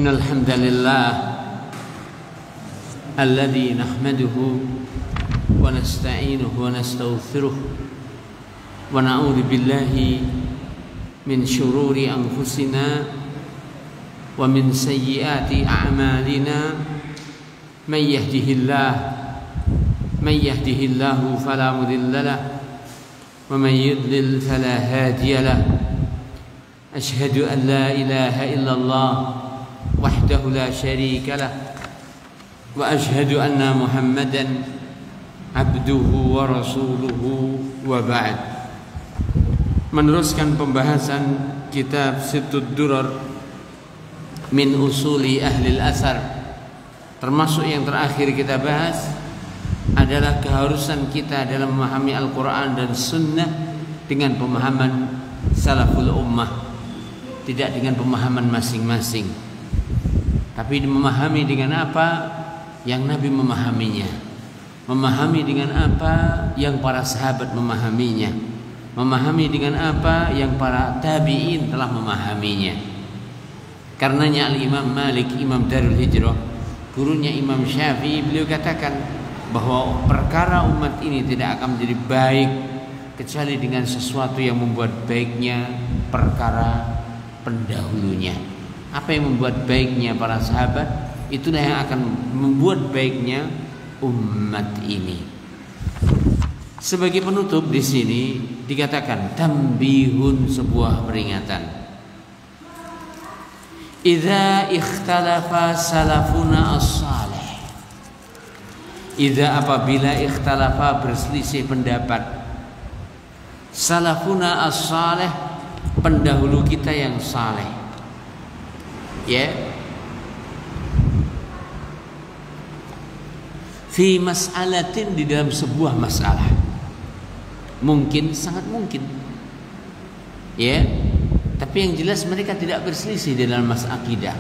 إن الحمد لله الذي نحمده ونستعينه ونستغفره ونعوذ بالله من شرور أنفسنا ومن سيئات أعمالنا من يهده الله فلا مضل له ومن يضلل فلا هادي له أشهد أن لا إله إلا الله وحده لا شريك له وأشهد أن محمدا عبده ورسوله وبعد. Meneruskan pembahasan kitab Sittud Durar min usuli ahli al-athar, termasuk yang terakhir kita bahas adalah keharusan kita dalam memahami Al-Quran dan Sunnah dengan pemahaman salaful ummah, tidak dengan pemahaman masing-masing, tapi memahami dengan apa yang Nabi memahaminya, memahami dengan apa yang para sahabat memahaminya, memahami dengan apa yang para tabi'in telah memahaminya. Karenanya Al-Imam Malik, Imam Darul Hijrah, gurunya Imam Syafi'i, beliau katakan bahwa perkara umat ini tidak akan menjadi baik kecuali dengan sesuatu yang membuat baiknya perkara pendahulunya. Apa yang membuat baiknya para sahabat, itulah yang akan membuat baiknya umat ini. Sebagai penutup di sini dikatakan tambihun, sebuah peringatan. Idza ikhtalafa salafuna as-salih. Idza, apabila ikhtalafa, berselisih pendapat, salafuna as-salih, pendahulu kita yang saleh, ya, fi mas'alatin, di dalam sebuah masalah, mungkin, sangat mungkin, ya, tapi yang jelas mereka tidak berselisih dalam masalah akidah.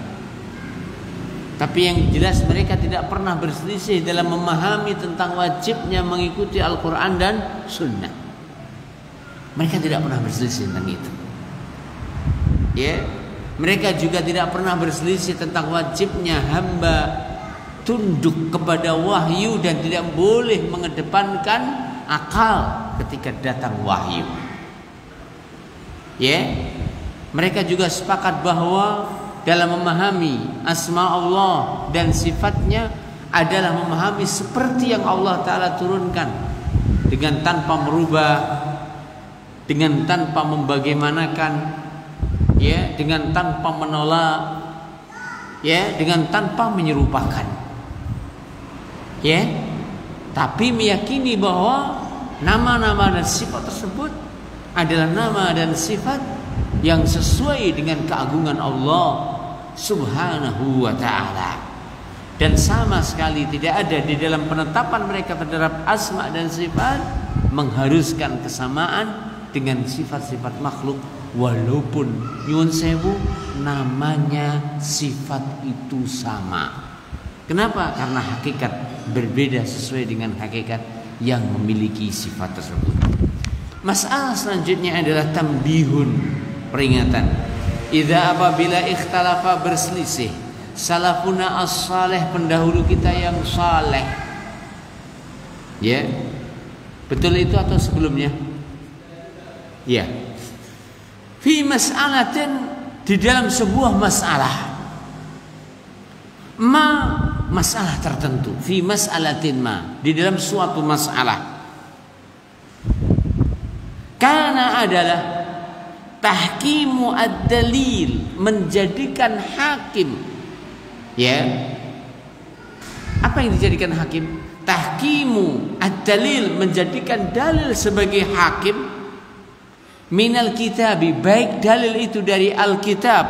Tapi yang jelas mereka tidak pernah berselisih dalam memahami tentang wajibnya mengikuti Al-Quran dan Sunnah. Mereka tidak pernah berselisih tentang itu, ya. Mereka juga tidak pernah berselisih tentang wajibnya hamba tunduk kepada wahyu dan tidak boleh mengedepankan akal ketika datang wahyu, ya. Mereka juga sepakat bahwa dalam memahami asma Allah dan sifatnya adalah memahami seperti yang Allah Ta'ala turunkan, dengan tanpa merubah, dengan tanpa membagaimanakan, ya, dengan tanpa menolak, ya, dengan tanpa menyerupakan, ya, tapi meyakini bahwa nama-nama dan sifat tersebut adalah nama dan sifat yang sesuai dengan keagungan Allah Subhanahu wa ta'ala, dan sama sekali tidak ada di dalam penetapan mereka terhadap asma dan sifat mengharuskan kesamaan dengan sifat-sifat makhluk, walaupun nyuwun sewu namanya sifat itu sama. Kenapa? Karena hakikat berbeda sesuai dengan hakikat yang memiliki sifat tersebut. Masalah selanjutnya adalah tambihun, peringatan. Idza, apabila ikhtalafa, berselisih, salafuna as-salih, pendahulu kita yang saleh, ya, betul itu atau sebelumnya? Ya, fi mas'alatin, di dalam sebuah masalah, masalah tertentu, fi mas'alatin di dalam suatu masalah, karena adalah tahkimu ad-dalil, menjadikan hakim, ya. Apa yang dijadikan hakim? Tahkimu ad-dalil, menjadikan dalil sebagai hakim, minal kitabi, baik dalil itu dari Alkitab,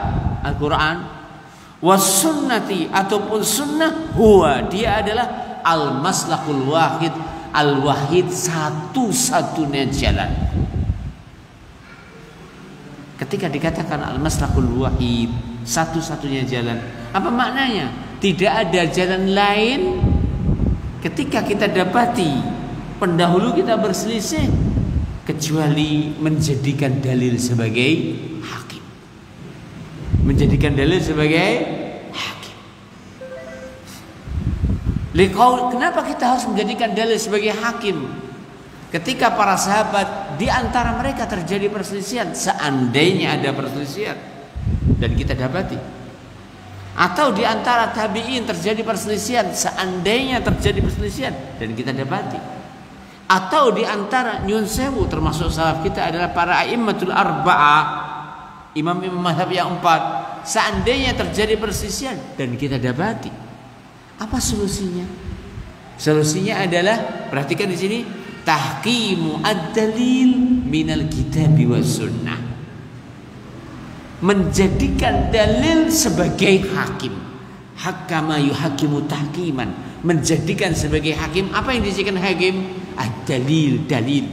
Al-Quran, was sunnati, ataupun sunnah, huwa, dia adalah al-maslakul wahid, al-wahid, satu-satunya jalan. Ketika dikatakan al-maslakul wahid, satu-satunya jalan, apa maknanya? Tidak ada jalan lain. Ketika kita dapati pendahulu kita berselisih, kecuali menjadikan dalil sebagai hakim, menjadikan dalil sebagai hakim. Kenapa kita harus menjadikan dalil sebagai hakim? Ketika para sahabat di antara mereka terjadi perselisihan, seandainya ada perselisihan dan kita dapati, atau di antara tabi'in terjadi perselisihan, seandainya terjadi perselisihan dan kita dapati, atau di antara nyun sewu termasuk salaf kita adalah para a'immatul arba'ah, imam-imam mazhab yang 4, seandainya terjadi perselisihan dan kita dapati, apa solusinya? Solusinya adalah, perhatikan di sini, tahqimu ad-dalil minal kitabi was sunnah. Menjadikan dalil sebagai hakim. Hakama yuhakimu tahkiman. Menjadikan sebagai hakim. Apa yang dijadikan hakim? Ad-dalil, dalil.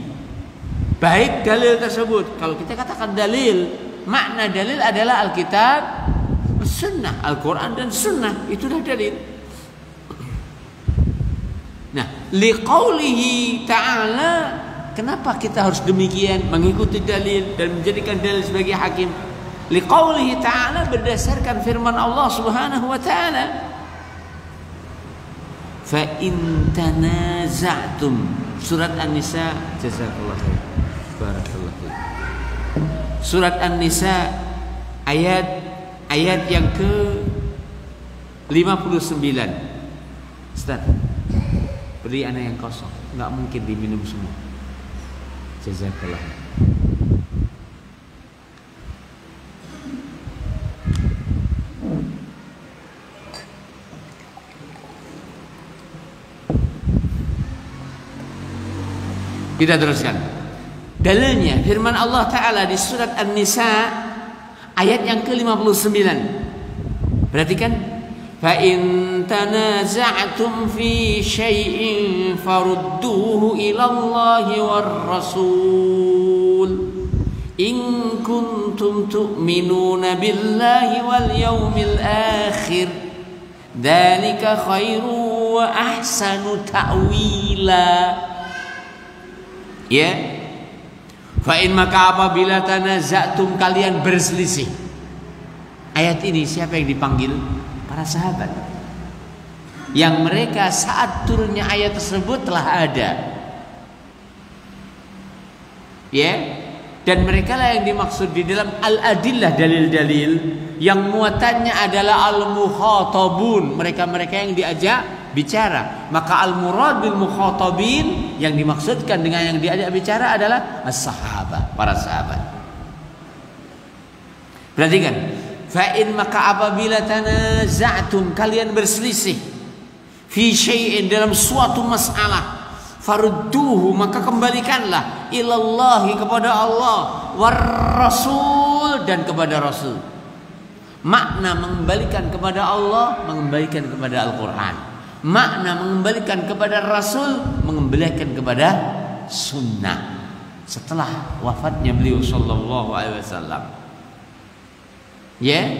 Baik dalil tersebut. Kalau kita katakan dalil, makna dalil adalah Alkitab, Sunnah, Al-Quran dan Sunnah. Itulah dalil. Nah, liqaulihi ta'ala, kenapa kita harus demikian mengikuti dalil dan menjadikan dalil sebagai hakim? Liqaulihi ta'ala, berdasarkan firman Allah Subhanahu wa ta'ala, fa in tanaza'tum, surat An-Nisa, jazakallahu khair, barakallahu khair. Surat An-Nisa ayat yang ke 59. Ustaz, beri anak yang kosong, nggak mungkin diminum semua. Jazakallah. Kita teruskan. Dalilnya firman Allah Ta'ala di surat An-Nisa ayat yang ke-59. Perhatikan. فَإِن تَنَازَعْتُمْ فِي شَيْءٍ فَرُدُّوهُ إِلَى اللَّهِ وَالرَّسُولِ إِن كُنتُمْ تُؤْمِنُونَ بِاللَّهِ وَالْيَوْمِ الْآخِرِ ذَلِكَ خَيْرٌ وَأَحْسَنُ تَأْوِيلًا. Ya. Fa in maka apabila tanaza'tum, kalian berselisih. Ayat ini siapa yang dipanggil? Para sahabat, yang mereka saat turunnya ayat tersebut telah ada, ya, dan mereka lah yang dimaksud di dalam al-adillah, dalil-dalil yang muatannya adalah al-mukhatabun, mereka-mereka yang diajak bicara. Maka al-murad bil mukhatabin, yang dimaksudkan dengan yang diajak bicara adalah as-sahabah, para sahabat. Perhatikan. Fa'in maka apabila tanaza'tum, kalian berselisih, fi syai'in, dalam suatu masalah, farudduhu, maka kembalikanlah, ilallahi, kepada Allah, war rasul, dan kepada Rasul. Makna mengembalikan kepada Allah, mengembalikan kepada Al-Quran. Makna mengembalikan kepada Rasul, mengembalikan kepada Sunnah. Setelah wafatnya beliau sallallahu alaihi wasallam. Ya,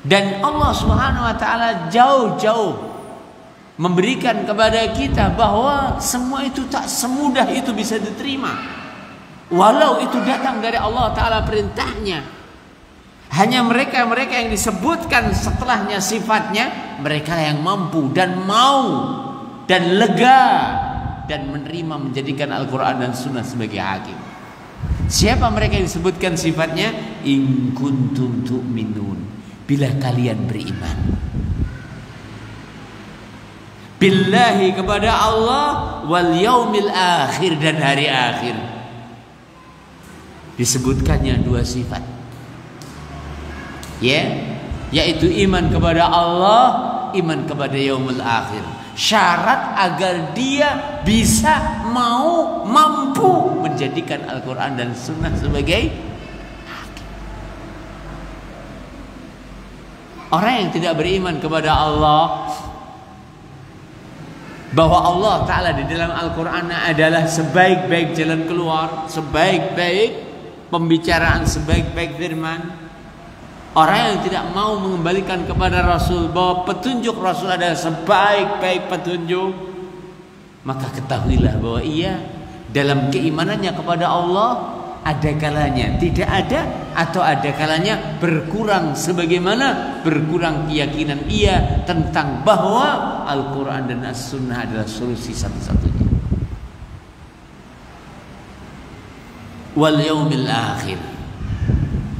dan Allah Subhanahu wa ta'ala jauh-jauh memberikan kepada kita bahwa semua itu tak semudah itu bisa diterima, walau itu datang dari Allah Ta'ala perintahnya. Hanya mereka-mereka yang disebutkan setelahnya sifatnya, mereka yang mampu dan mau dan lega dan menerima menjadikan Al-Quran dan Sunnah sebagai hakim. Siapa mereka yang disebutkan sifatnya? In kuntum tu'minun, bila kalian beriman billahi, kepada Allah, wal yaumil akhir, dan hari akhir. Disebutkannya dua sifat, ya, yaitu iman kepada Allah, iman kepada yaumil akhir. Syarat agar dia bisa mampu menjadikan Al-Quran dan Sunnah sebagai hakim. Orang yang tidak beriman kepada Allah, bahwa Allah Ta'ala di dalam Al-Quran adalah sebaik-baik jalan keluar, sebaik-baik pembicaraan, sebaik-baik firman. Orang yang tidak mau mengembalikan kepada Rasul bahwa petunjuk Rasul adalah sebaik-baik petunjuk, maka ketahuilah bahwa ia dalam keimanannya kepada Allah ada kalanya tidak ada, atau ada kalanya berkurang sebagaimana berkurang keyakinan ia tentang bahwa Al-Quran dan As-Sunnah adalah solusi satu-satunya. Wal yaumil akhir,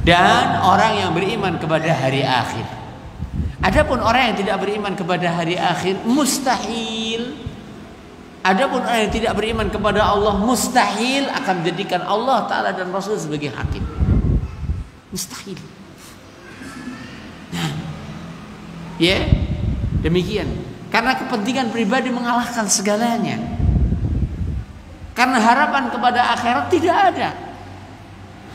dan orang yang beriman kepada hari akhir. Adapun orang yang tidak beriman kepada hari akhir mustahil. Adapun orang yang tidak beriman kepada Allah mustahil akan menjadikan Allah Ta'ala dan Rasul sebagai hakim. Mustahil. Nah, ya, demikian. Karena kepentingan pribadi mengalahkan segalanya. Karena harapan kepada akhirat tidak ada.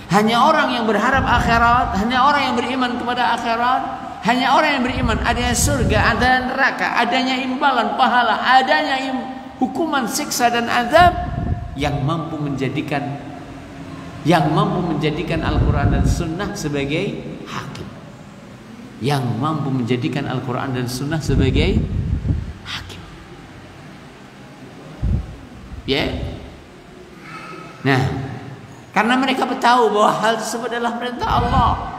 Hanya orang yang berharap akhirat, hanya orang yang beriman kepada akhirat, hanya orang yang beriman adanya surga, adanya neraka, adanya imbalan pahala, adanya hukuman, siksa dan azab yang mampu menjadikan Al-Quran dan Sunnah sebagai hakim. Yang mampu menjadikan Al-Quran dan Sunnah sebagai hakim. Ya. Nah, karena mereka tahu bahwa hal tersebut adalah perintah Allah.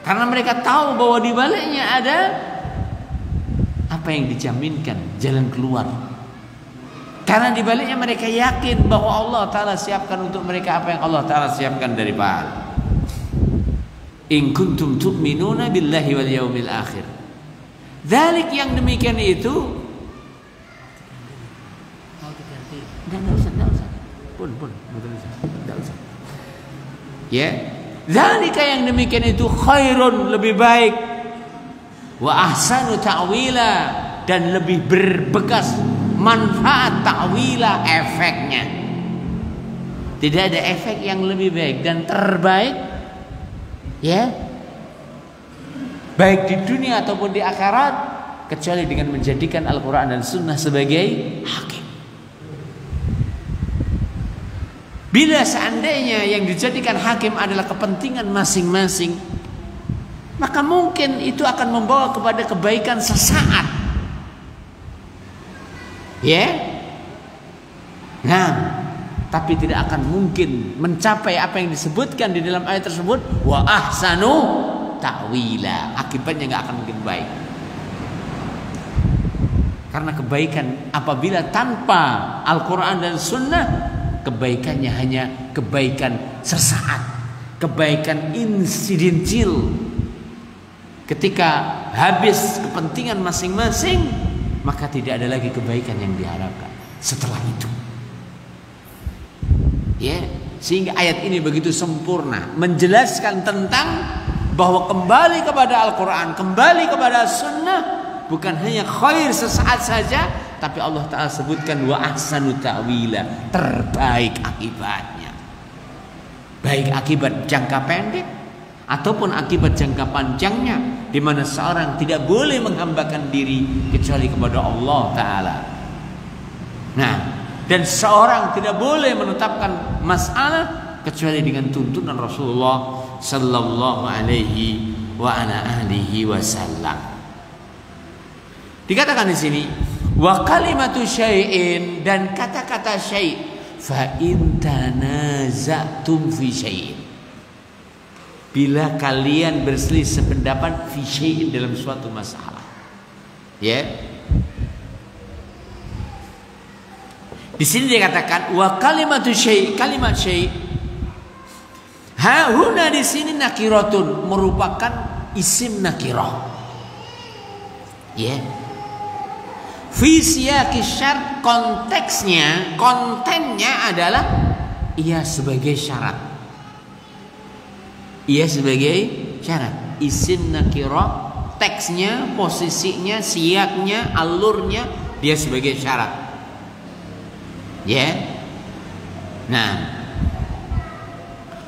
Karena mereka tahu bahwa di baliknya ada apa yang dijaminkan, jalan keluar. Karena di baliknya mereka yakin bahwa Allah Ta'ala siapkan untuk mereka apa yang Allah Ta'ala siapkan dari pahala. In kuntum tu'minuna billahi wal yaumil akhir. Dzalik, yang demikian itu. Enggak usah. Pun, enggak usah. Ya. Dzalika, yang demikian itu khairun, lebih baik. Wa ahsanu ta'wila, dan lebih berbekas manfaat ta'wila, efeknya. Tidak ada efek yang lebih baik dan terbaik, ya, baik di dunia ataupun di akhirat, kecuali dengan menjadikan Al-Quran dan Sunnah sebagai hakim. Bila seandainya yang dijadikan hakim adalah kepentingan masing-masing, maka mungkin itu akan membawa kepada kebaikan sesaat. Ya, nah, tapi tidak akan mungkin mencapai apa yang disebutkan di dalam ayat tersebut. Wa ahsanu ta'wila, akibatnya nggak akan mungkin baik. Karena kebaikan apabila tanpa Al-Quran dan Sunnah, kebaikannya hanya kebaikan sesaat, kebaikan insidentil. Ketika habis kepentingan masing-masing, maka tidak ada lagi kebaikan yang diharapkan setelah itu. Ya, sehingga ayat ini begitu sempurna menjelaskan tentang bahwa kembali kepada Al-Quran, kembali kepada Sunnah bukan hanya khair sesaat saja, tapi Allah Ta'ala sebutkan wa ahsanu ta'wila, terbaik akibatnya. Baik akibat jangka pendek ataupun akibat jangka panjangnya, di mana seorang tidak boleh menghambakan diri kecuali kepada Allah Ta'ala. Nah, dan seorang tidak boleh menetapkan masalah kecuali dengan tuntunan Rasulullah Sallallahu Alaihi wa ala alihi wasallam. Dikatakan di sini wa kalimatu syai'in, dan kata-kata syai', fa in tanaza'tum fi syai'in, bila kalian berselisih pendapat fi syai'in, dalam suatu masalah. Ya. Di sini dikatakan wa kalimatu syai', kalimat syai'. Ha huna di sini nakiratun, merupakan isim nakirah. Ya. Fi siyaqi syart, konteksnya, kontennya adalah ia sebagai syarat. Ia sebagai syarat. Isim nakirah, teksnya, posisinya, siyaknya, alurnya, dia sebagai syarat. Ya. Nah,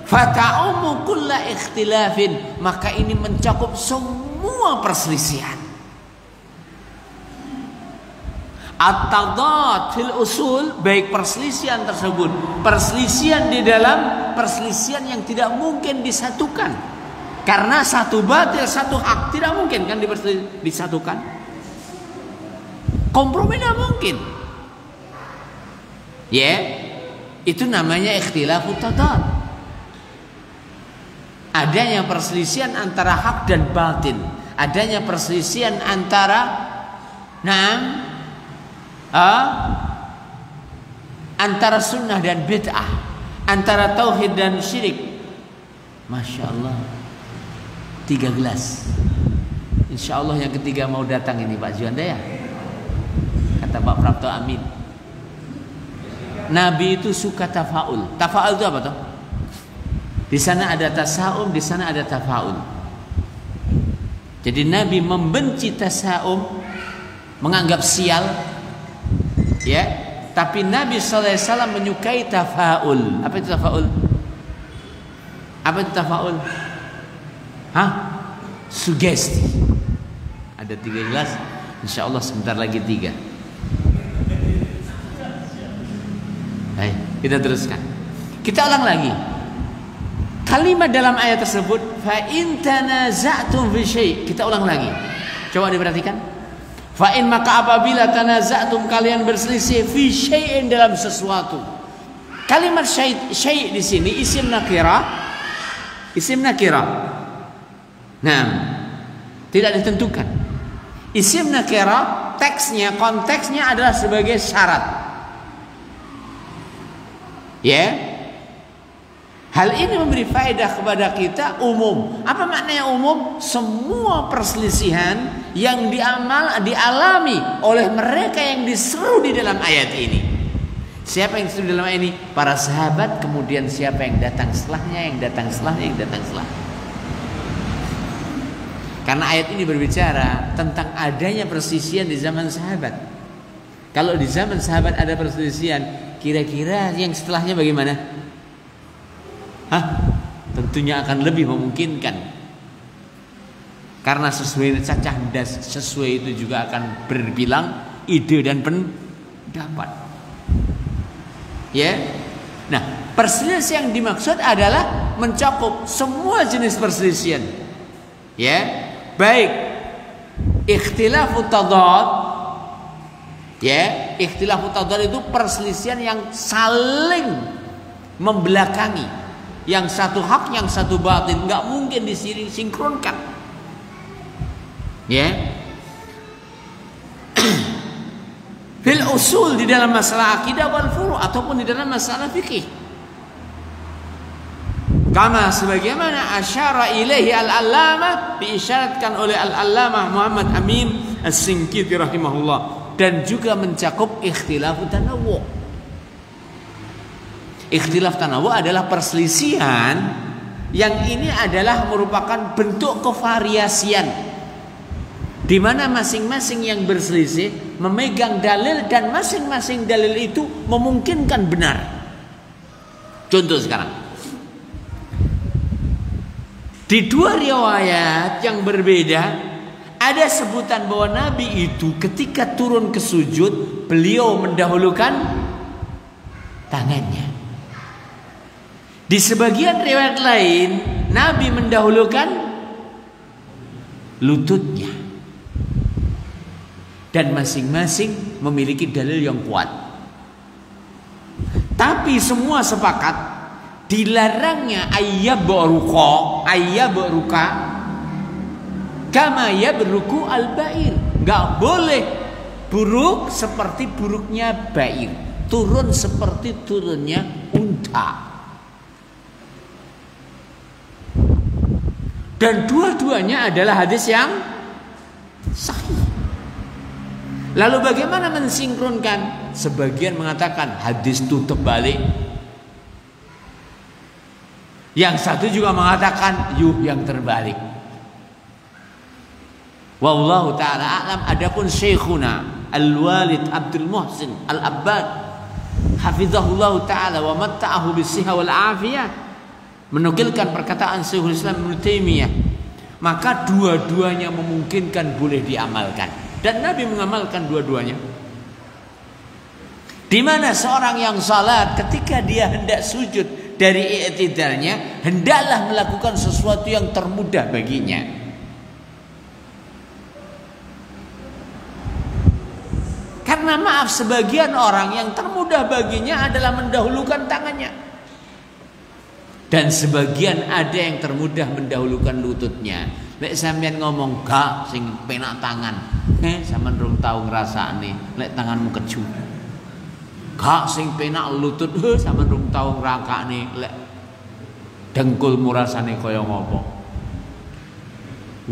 fata'umu kulla ikhtilafin, maka ini mencakup semua perselisihan. At-tadad fil usul, baik perselisihan tersebut, perselisihan di dalam perselisihan yang tidak mungkin disatukan, karena satu batil satu hak tidak mungkin kan disatukan. Kompromi tidak mungkin. Ya, itu namanya ikhtilafut tadad. adanya perselisihan antara hak dan batin, adanya perselisihan antara antara sunnah dan bid'ah, antara tauhid dan syirik. Masya Allah, 3 gelas. Insya Allah yang ketiga mau datang ini Pak Juanda ya, kata Pak Prapto Amin. Nabi itu suka tafaul. Tafaul itu apa toh? Di sana ada tasaum, di sana ada tafaul. Jadi Nabi membenci tasaum, menganggap sial, ya. Tapi Nabi SAW menyukai tafaul. Apa itu tafaul? Apa itu tafaul? Sugesti. Ada 3 gelas. Insya Allah sebentar lagi 3. Baik, kita teruskan. Kita ulang lagi. Kalimat dalam ayat tersebut, fa in tanaza'tum fi syai'. Kita ulang lagi. Coba diperhatikan. Fa in, maka apabila tanaza'tum, kalian berselisih, fi syai'in, dalam sesuatu. Kalimat syai' di sini isim nakirah. Isim nakirah. Nah, tidak ditentukan. Isim nakirah teksnya, konteksnya adalah sebagai syarat. Ya. Hal ini memberi faedah kepada kita umum. Apa maknanya umum? Semua perselisihan yang dialami oleh mereka yang diseru di dalam ayat ini. Siapa yang diseru di dalam ayat ini? Para sahabat, kemudian siapa yang datang setelahnya, yang datang setelahnya, yang datang setelahnya. Karena ayat ini berbicara tentang adanya perselisihan di zaman sahabat. Kalau di zaman sahabat ada perselisihan, kira-kira yang setelahnya bagaimana? Tentunya akan lebih memungkinkan. Karena sesuai cacah das, sesuai itu juga akan berbilang ide dan pendapat. Ya. Nah, perselisihan yang dimaksud adalah mencakup semua jenis perselisihan. Ya. Baik ikhtilafut tadad, ya, ikhtilafut tadad itu perselisihan yang saling membelakangi, yang satu hak, yang satu batin, nggak mungkin disinkronkan, ya. Fil usul, di dalam masalah akidah, wal furu', ataupun di dalam masalah fikih. Kama sebagaimana asyara ilaihi al-allamah, diisyaratkan oleh al-allamah Muhammad Amin As-Sinqiti rahimahullah, dan juga mencakup ikhtilaf tanawwu. Ikhtilaf tanawwu adalah perselisihan yang ini adalah merupakan bentuk kevariasian, di mana masing-masing yang berselisih memegang dalil dan masing-masing dalil itu memungkinkan benar. Contoh sekarang, di 2 riwayat yang berbeda ada sebutan bahwa Nabi itu ketika turun ke sujud, beliau mendahulukan tangannya. Di sebagian riwayat lain Nabi mendahulukan lututnya. Dan masing-masing memiliki dalil yang kuat. Tapi semua sepakat dilarangnya ayyabruka kama yabruku al-ba'ir. Enggak boleh buruk seperti buruknya ba'ir, turun seperti turunnya unta. Dan dua-duanya adalah hadis yang sahih. Lalu bagaimana mensinkronkan? Sebagian mengatakan hadis itu terbalik. Yang satu juga mengatakan yang terbalik. Wallahu ta'ala a'lam. Adapun Syekhuna Al-Walid Abdul Muhsin Al-Abbad hafizahullah ta'ala wa matta'ahu bis-sihha wal afiyah menukilkan perkataan Syekhul Islam Ibnu Taimiyah, maka dua-duanya memungkinkan boleh diamalkan, dan Nabi mengamalkan dua-duanya. Di mana seorang yang salat ketika dia hendak sujud dari i'tidalnya, hendaklah melakukan sesuatu yang termudah baginya. Karena maaf, sebagian orang yang termudah baginya adalah mendahulukan tangannya. Dan sebagian ada yang termudah mendahulukan lututnya. Lek sampean ngomong gak sing penak tangan, sampean rung tau ngrasakne lek tanganmu keju. Gak sing penak lutut, sampean rung tau ngrakakne lek dengkulmu rasane kaya ngopo.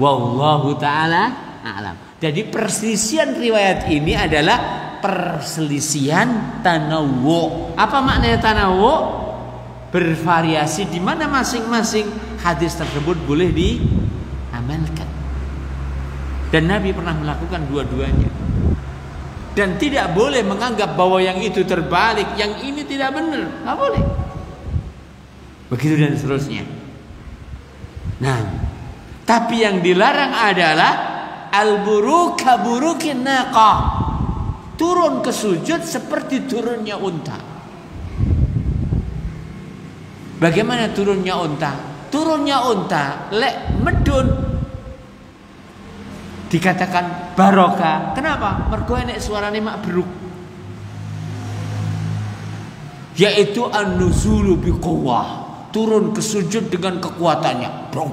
Wallahu taala a'lam. Jadi perselisihan riwayat ini adalah perselisihan tanawwu. Apa maknanya tanawwu? Bervariasi di mana masing-masing hadis tersebut boleh diamalkan. Dan Nabi pernah melakukan dua-duanya. Dan tidak boleh menganggap bahwa yang itu terbalik, yang ini tidak benar. Nggak boleh. Begitu dan seterusnya. Nah, tapi yang dilarang adalah al-buruka burukin naqah. Turun ke sujud seperti turunnya unta. Bagaimana turunnya unta? Turunnya unta lek medun dikatakan barokah. Kenapa? Mergo enek suarane mak beruk. Yaitu an-nuzulu biquwwah. Turun ke sujud dengan kekuatannya. Brong.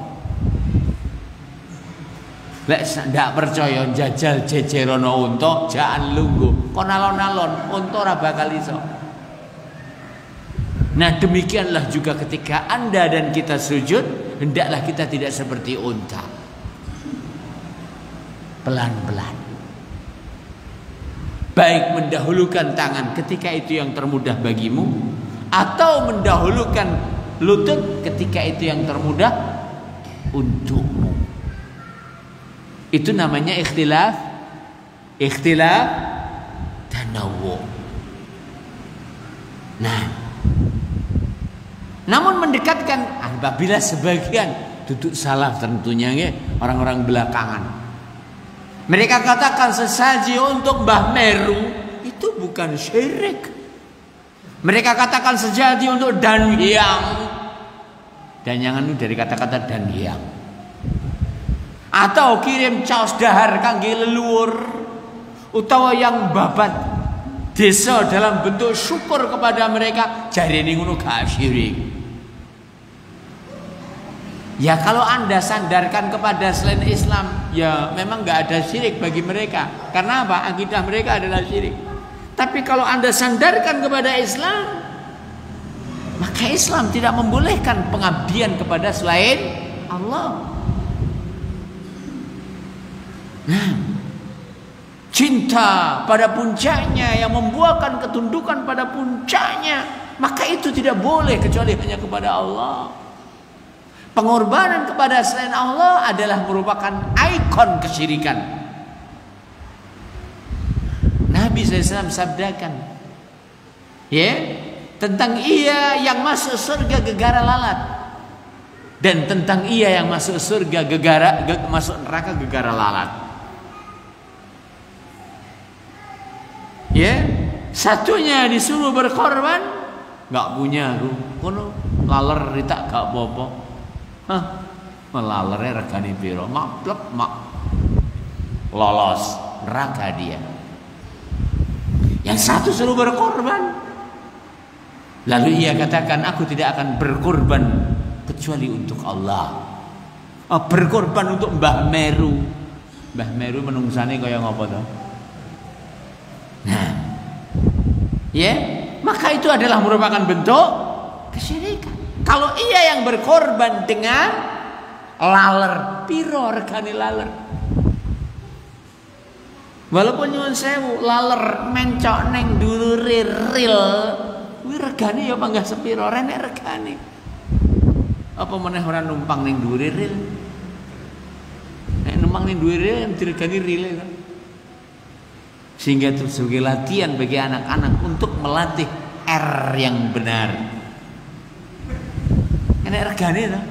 Lek ndak percaya jajal jejerono unta, jangan lungguh. Kon alon-alon unta ora bakal iso. Nah, demikianlah juga ketika Anda dan kita sujud, hendaklah kita tidak seperti unta. Pelan-pelan. Baik mendahulukan tangan ketika itu yang termudah bagimu, atau mendahulukan lutut ketika itu yang termudah untukmu. Itu namanya ikhtilaf tanawwu. Nah, namun mendekatkan apabila sebagian duduk salah tentunya orang-orang belakangan. Mereka katakan sesaji untuk Mbah Meru itu bukan syirik. Mereka katakan sesaji untuk Dan Hyang. Dan jangan dari kata-kata Dan Hyang. Atau kirim caos dahar kangge leluhur, utawa yang babat desa dalam bentuk syukur kepada mereka, jarene ngono gak syirik. Ya kalau Anda sandarkan kepada selain Islam, ya memang gak ada syirik bagi mereka. Karena apa? Akidah mereka adalah syirik. Tapi kalau Anda sandarkan kepada Islam, maka Islam tidak membolehkan pengabdian kepada selain Allah. Nah, cinta pada puncaknya yang membuahkan ketundukan pada puncaknya, maka itu tidak boleh kecuali hanya kepada Allah. Pengorbanan kepada selain Allah adalah merupakan ikon kesyirikan. Nabi SAW sabdakan, tentang ia yang masuk surga gegara lalat, dan tentang ia yang masuk surga masuk neraka gegara lalat. Satunya disuruh berkorban, nggak punya aku, kono laler ritak gak apa-apa. Melalere regane piro? Maplek mak lolos neraka dia. Yang satu suruh berkorban. Lalu ia katakan, aku tidak akan berkorban kecuali untuk Allah. Berkorban untuk Mbah Meru. Mbah Meru menungsane kaya ngopo to? Nah, maka itu adalah merupakan bentuk kesyirikan. Kalau ia yang berkorban dengan laler, piro regane laler? Walaupun nyuwun sewu, laler mencok neng dulure ril, kuwi regane ya panggah sepiro, renek regane. Apa meneh ora numpang neng dulure ril? Nek numpang neng dulure ril diregani rile to. Sehingga itu sebagai latihan bagi anak-anak untuk melatih R yang benar. Enak regane to.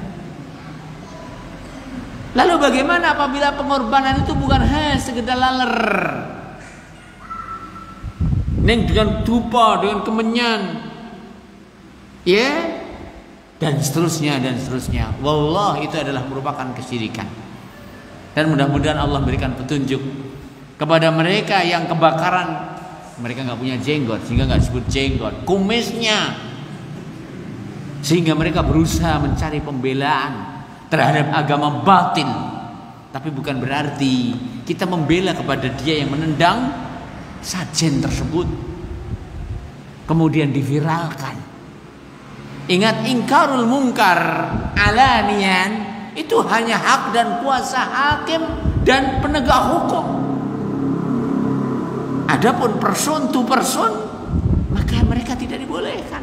Lalu bagaimana apabila pengorbanan itu bukan hanya sekedar laler, neng dengan dupa, dengan kemenyan, dan seterusnya dan seterusnya. Wallah, itu adalah merupakan kesyirikan. Dan mudah-mudahan Allah berikan petunjuk kepada mereka yang kebakaran, mereka nggak punya jenggot sehingga nggak disebut jenggot, kumisnya Sehingga mereka berusaha mencari pembelaan terhadap agama batil. Tapi bukan berarti kita membela kepada dia yang menendang sajen tersebut kemudian diviralkan. Ingat, ingkarul mungkar alanian itu hanya hak dan kuasa hakim dan penegak hukum. Adapun person to person, maka mereka tidak dibolehkan.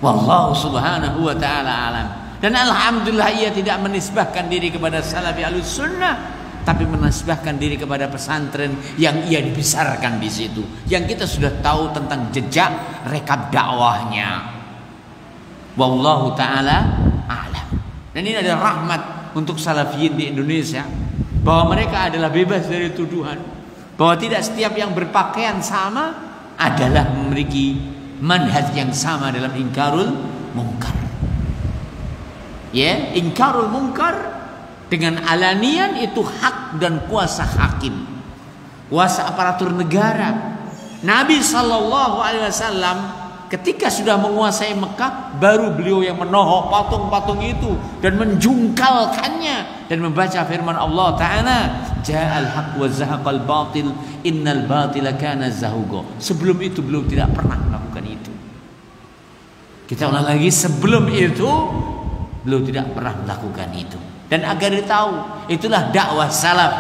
Wallahu subhanahu wa ta'ala alam. Dan alhamdulillah ia tidak menisbahkan diri kepada salafi ahlus sunnah, tapi menisbahkan diri kepada pesantren yang ia dibesarkan di situ, yang kita sudah tahu tentang jejak rekap dakwahnya. Wallahu ta'ala alam. Dan ini adalah rahmat untuk salafiyin di Indonesia, bahwa mereka adalah bebas dari tuduhan, bahwa tidak setiap yang berpakaian sama adalah memiliki manhaj yang sama dalam ingkarul mungkar. Ya, ingkarul mungkar dengan alanian itu hak dan kuasa hakim, kuasa aparatur negara. Nabi SAW ketika sudah menguasai Mekah, baru beliau yang menohok patung-patung itu dan menjungkalkannya dan membaca firman Allah Ta'ala, Ja'al haq wa zahaqal batil innal batila kana zahuqa. Sebelum itu beliau tidak pernah melakukan itu. Kita ulang lagi, sebelum itu beliau tidak pernah melakukan itu. Dan agar ditahu, itulah dakwah salaf,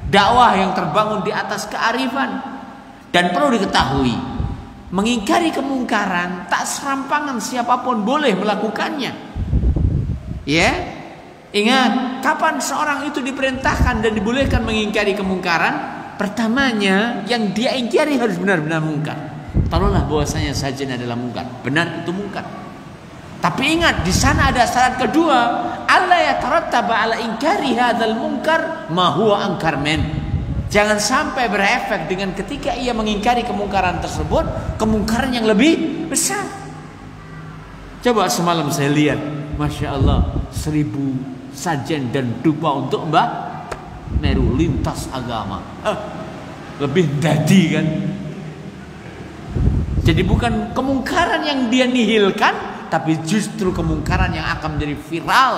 dakwah yang terbangun di atas kearifan. Dan perlu diketahui, mengingkari kemungkaran tak serampangan siapapun boleh melakukannya. Ya, ingat, kapan seorang itu diperintahkan dan dibolehkan mengingkari kemungkaran? Pertamanya, yang dia ingkari harus benar-benar mungkar. Taruhlah bahwasanya sajian adalah mungkar, benar itu mungkar. Tapi ingat, di sana ada syarat kedua, alla yatarattaba ala inkari hadzal munkar ma huwa ankar men. Jangan sampai berefek dengan ketika ia mengingkari kemungkaran tersebut, kemungkaran yang lebih besar. Coba semalam saya lihat, Masya Allah, 1000 sajen dan dupa untuk Mbah Meru, lintas agama. Lebih dadi kan. Jadi bukan kemungkaran yang dia nihilkan, tapi justru kemungkaran yang akan menjadi viral.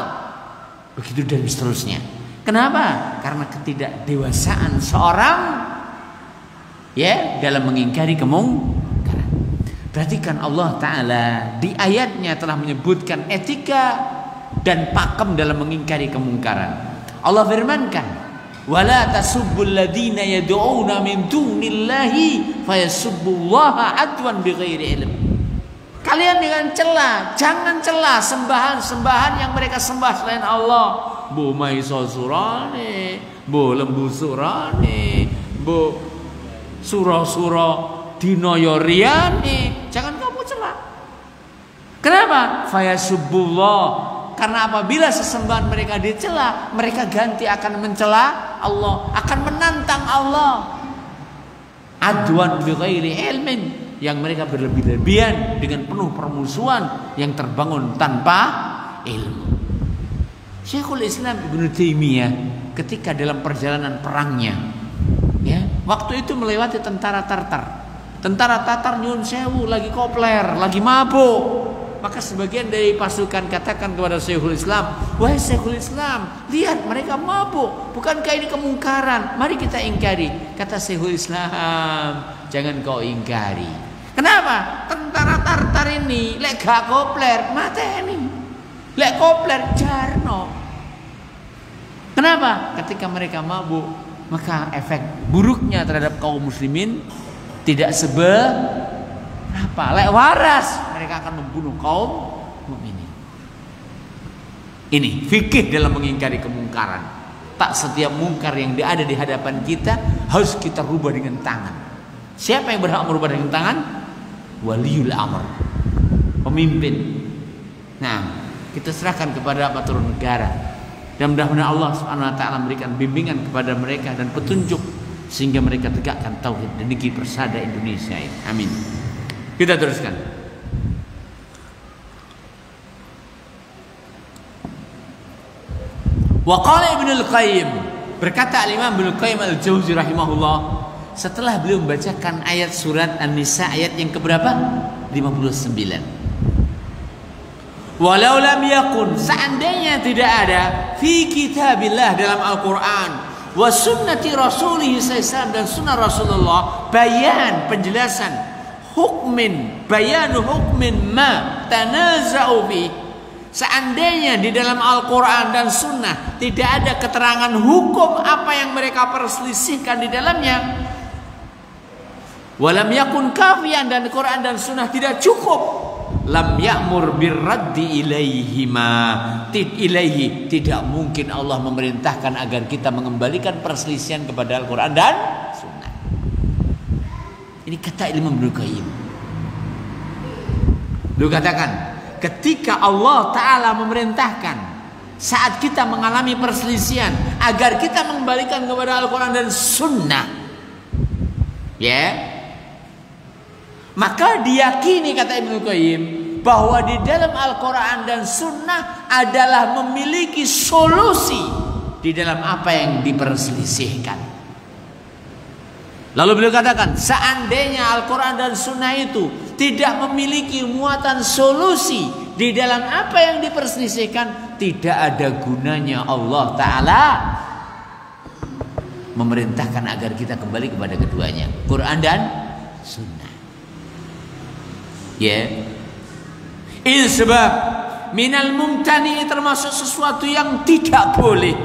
Begitu dan seterusnya. Kenapa? Karena ketidakdewasaan seorang ya dalam mengingkari kemungkaran. Perhatikan, Allah Ta'ala di ayatnya telah menyebutkan etika dan pakem dalam mengingkari kemungkaran. Allah firmankan, wala tasubbul ladzina yad'una min dunillahi fayasubbullaha adwan bighairi ilm. Kalian dengan cela, jangan cela sembahan-sembahan yang mereka sembah selain Allah. Bu Maiso Surane, bu Lembu Surane, bu Suro-suro Dinoyoriane. Jangan kamu cela. Kenapa? Fayasubbullah. Karena apabila sesembahan mereka dicela, mereka ganti akan mencela Allah, akan menantang Allah. Adwan bighairi ilmin, yang mereka berlebih-lebihan dengan penuh permusuhan yang terbangun tanpa ilmu. Syekhul Islam Ibnu Taimiyah ketika dalam perjalanan perangnya, ya, waktu itu melewati tentara Tartar. Tentara Tatar nyun sewu lagi kopler, lagi mabuk. Maka sebagian dari pasukan katakan kepada Syekhul Islam, wahai Syekhul Islam, lihat mereka mabuk, bukankah ini kemungkaran? Mari kita ingkari. Kata Syekhul Islam, jangan kau ingkari. Kenapa? Tentara Tartar ini lek gak kopler mateni, lek kopler jarno. Kenapa? Ketika mereka mabuk, maka efek buruknya terhadap kaum muslimin tidak seberapa. Lek waras, mereka akan membunuh kaum mukminin. Ini fikih dalam mengingkari kemungkaran. Tak setiap mungkar yang ada di hadapan kita harus kita rubah dengan tangan. Siapa yang berhak merubah dengan tangan? Waliul amr, pemimpin. Nah, kita serahkan kepada aparatur negara. Dan mudah-mudahan Allah Subhanahu wa taala memberikan bimbingan kepada mereka dan petunjuk sehingga mereka tegakkan tauhid dan negeri persada Indonesia ini. Amin. Kita teruskan. Wa qala Ibnul Qayyim, berkata Al-Imam Ibnul Qayyim Al-Jauzi rahimahullah, setelah beliau membacakan ayat surat An-Nisa ayat yang keberapa? 59. Walau lam yakun, seandainya tidak ada fi kitabillah dalam Al-Quran wa sunnati rasulih sallallahu dan sunnah Rasulullah bayan penjelasan bayanu hukmin ma tanaza'u fi. Seandainya di dalam Al-Quran dan sunnah tidak ada keterangan hukum apa yang mereka perselisihkan di dalamnya, walam yakun kafian, dan Quran dan sunnah tidak cukup, lam ya'mur birraddi ilaihi, tidak mungkin Allah memerintahkan agar kita mengembalikan perselisihan kepada Al-Quran dan sunnah. Ini kata Imam Ibnu Qayyim. Lu katakan, ketika Allah Ta'ala memerintahkan saat kita mengalami perselisihan agar kita mengembalikan kepada Al-Quran dan sunnah, maka diyakini, kata Ibnu Qayyim, bahwa di dalam Al-Quran dan sunnah adalah memiliki solusi di dalam apa yang diperselisihkan. Lalu beliau katakan, seandainya Al-Quran dan sunnah itu tidak memiliki muatan solusi di dalam apa yang diperselisihkan, tidak ada gunanya Allah Ta'ala memerintahkan agar kita kembali kepada keduanya, Quran dan sunnah. Ini sebab minal mumtani, termasuk sesuatu yang tidak boleh,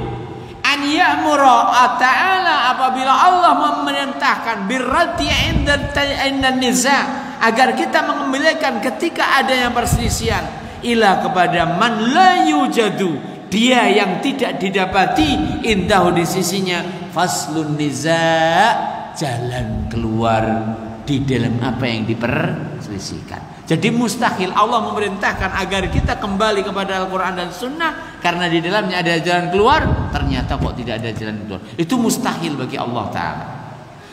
an ya'mura ta'ala, apabila Allah memerintahkan birraddi inda niza', agar kita mengembalikan ketika ada yang perselisihan, ila kepada man la yujadu, dia yang tidak didapati, indahu di sisinya, faslun niza', jalan keluar di dalam apa yang diperselisihkan. Jadi mustahil Allah memerintahkan agar kita kembali kepada Al-Quran dan sunnah karena di dalamnya ada jalan keluar, ternyata kok tidak ada jalan keluar. Itu mustahil bagi Allah Ta'ala.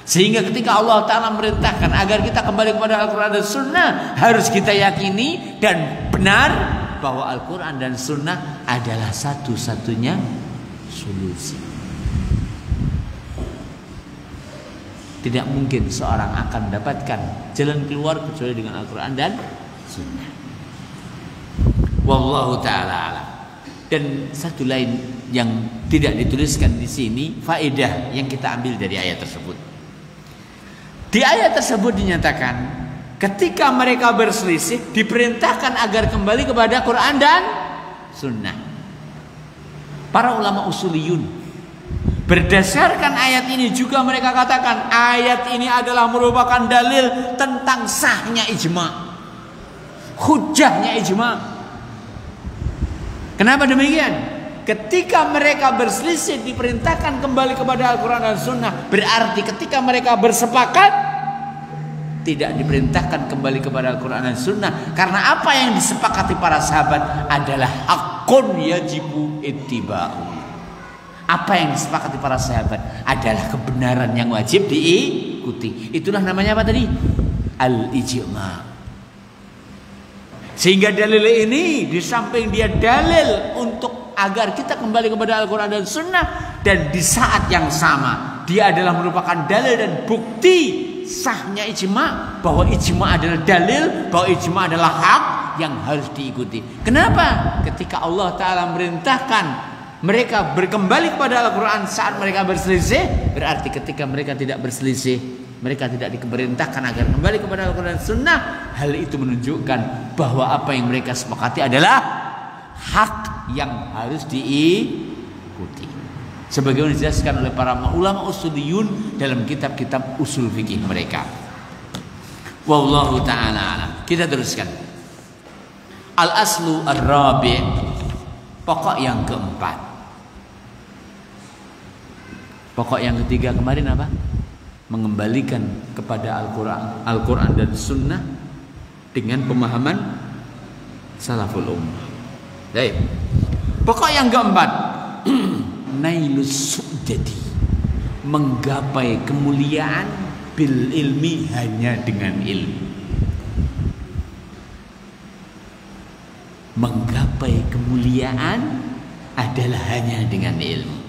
Sehingga ketika Allah Ta'ala memerintahkan agar kita kembali kepada Al-Quran dan sunnah, harus kita yakini dan benar bahwa Al-Quran dan sunnah adalah satu-satunya solusi. Tidak mungkin seorang akan mendapatkan jalan keluar kecuali dengan Al-Quran dan sunnah. Wallahu ta'ala alam. Dan satu lain yang tidak dituliskan di sini, faedah yang kita ambil dari ayat tersebut. Di ayat tersebut dinyatakan, ketika mereka berselisih diperintahkan agar kembali kepada Quran dan sunnah. Para ulama usuliyun berdasarkan ayat ini juga mereka katakan ayat ini adalah merupakan dalil tentang sahnya ijma', hujjahnya ijma'. Kenapa demikian? Ketika mereka berselisih diperintahkan kembali kepada Al-Quran dan sunnah, berarti ketika mereka bersepakat tidak diperintahkan kembali kepada Al-Quran dan sunnah, karena apa yang disepakati para sahabat adalah hakun yajibu ittiba'u. Apa yang disepakati para sahabat adalah kebenaran yang wajib diikuti. Itulah namanya apa tadi? Al-ijma'. Sehingga dalil ini di samping dia dalil untuk agar kita kembali kepada Al-Quran dan sunnah, dan di saat yang sama dia adalah merupakan dalil dan bukti sahnya ijma', bahwa ijma' adalah dalil, bahwa ijma' adalah hak yang harus diikuti. Kenapa? Ketika Allah Ta'ala merintahkan mereka berkembali kepada Al-Quran saat mereka berselisih, berarti ketika mereka tidak berselisih, mereka tidak diperintahkan agar kembali kepada Al-Quran dan sunnah. Hal itu menunjukkan bahwa apa yang mereka sepakati adalah hak yang harus diikuti, sebagaimana dijelaskan oleh para ulama usuliyun dalam kitab-kitab usul fikih mereka. Wallahu ta'ala alam. Kita teruskan. Al-aslu ar-rabi', pokok yang keempat. Pokok yang ketiga kemarin apa? Mengembalikan kepada Al-Quran dan sunnah dengan pemahaman salaful ummah. Baik. Pokok yang keempat, nailus su'dadi, menggapai kemuliaan bil ilmi, hanya dengan ilmu. Menggapai kemuliaan adalah hanya dengan ilmu.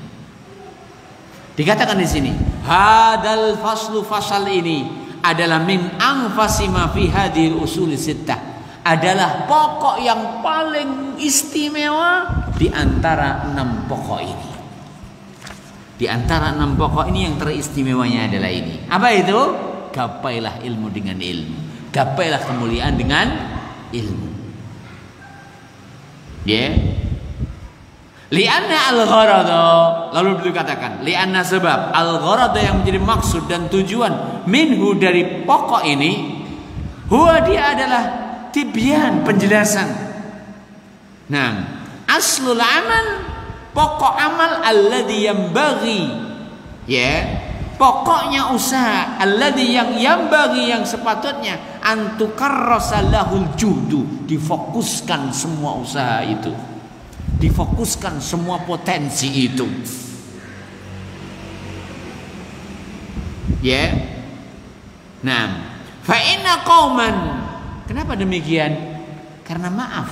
Dikatakan di sini, hadal faslu, fasal ini adalah min anfasi ma fi hadhil usul sittah, adalah pokok yang paling istimewa di antara 6 pokok ini. Di antara 6 pokok ini yang teristimewanya adalah ini. Apa itu? Gapailah ilmu dengan ilmu. Gapailah kemuliaan dengan ilmu. Ya. Li'anna al-gharada, lalu beliau katakan, li'anna sebab al-gharada yang menjadi maksud dan tujuan minhu dari pokok ini, huwa dia adalah tibyan, penjelasan. Nah, aslul amal, pokok amal alladhi yambaghi, ya, pokoknya usaha alladhi yang yambaghi, yang sepatutnya antukarrasa lahul juhdu, difokuskan semua usaha itu, difokuskan semua potensi itu, ya. Nah, fa inna qauman, kenapa demikian? Karena maaf,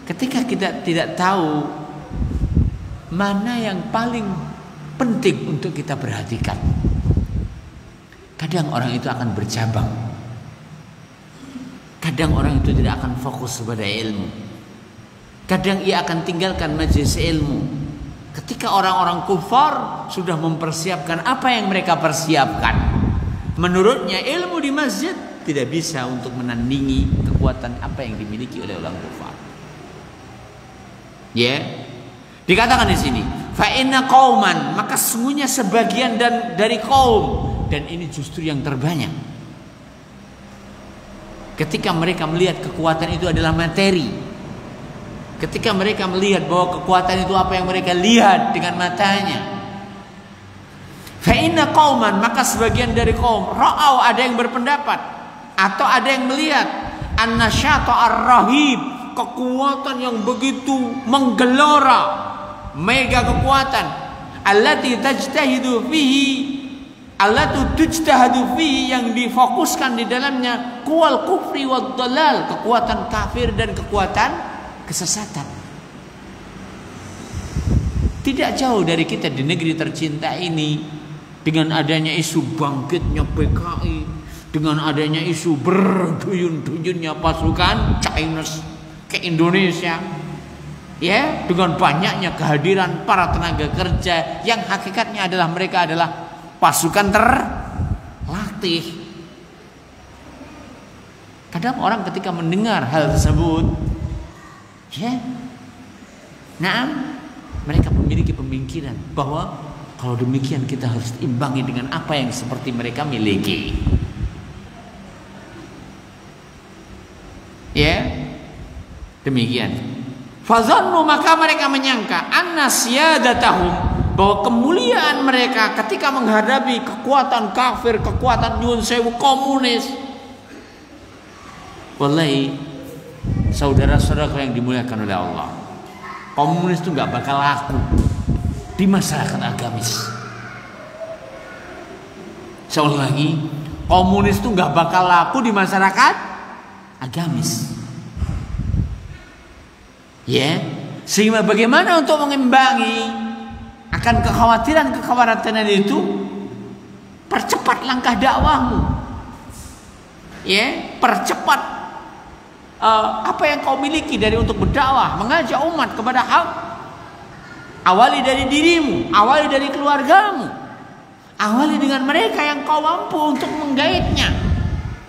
ketika kita tidak tahu mana yang paling penting untuk kita perhatikan, kadang orang itu akan bercabang, kadang orang itu tidak akan fokus kepada ilmu, kadang ia akan tinggalkan majelis ilmu. Ketika orang-orang kufar sudah mempersiapkan apa yang mereka persiapkan, menurutnya ilmu di masjid tidak bisa untuk menandingi kekuatan apa yang dimiliki oleh orang kufar. Ya, dikatakan di sini, fa inna qauman, maka sungguhnya sebagian dari kaum, dan ini justru yang terbanyak. Ketika mereka melihat kekuatan itu adalah materi, ketika mereka melihat bahwa kekuatan itu apa yang mereka lihat dengan matanya, fa inna qauman, maka sebagian dari kaum ra'au, ada yang berpendapat atau ada yang melihat an-nasyata ar-rahib, kekuatan yang begitu menggelora, mega kekuatan, allati tajtahidu fihi, allati tujtahadu fihi, yang difokuskan di dalamnya, kuwal kufri wad dalal, kekuatan kafir dan kekuatan kesesatan. Tidak jauh dari kita di negeri tercinta ini, dengan adanya isu bangkitnya PKI, dengan adanya isu berduyun-duyunnya pasukan Chinese ke Indonesia, ya, dengan banyaknya kehadiran para tenaga kerja yang hakikatnya adalah mereka adalah pasukan terlatih. Kadang orang ketika mendengar hal tersebut, ya, nah, mereka memiliki pemikiran bahwa kalau demikian kita harus imbangi dengan apa yang seperti mereka miliki. Ya, demikian. Fazannu, maka mereka menyangka anna siyadatahum, bahwa kemuliaan mereka ketika menghadapi kekuatan kafir, kekuatan nyuwun sewu komunis. Wallahi, saudara-saudara yang dimuliakan oleh Allah, komunis itu nggak bakal laku di masyarakat agamis. Sekali lagi, komunis itu nggak bakal laku di masyarakat agamis. Ya, sehingga bagaimana untuk mengimbangi akan kekhawatiran itu, percepat langkah dakwahmu. Ya, percepat apa yang kau miliki dari untuk berdakwah, mengajak umat kepada hak. Awali dari dirimu, awali dari keluargamu, awali dengan mereka yang kau mampu untuk menggaitnya.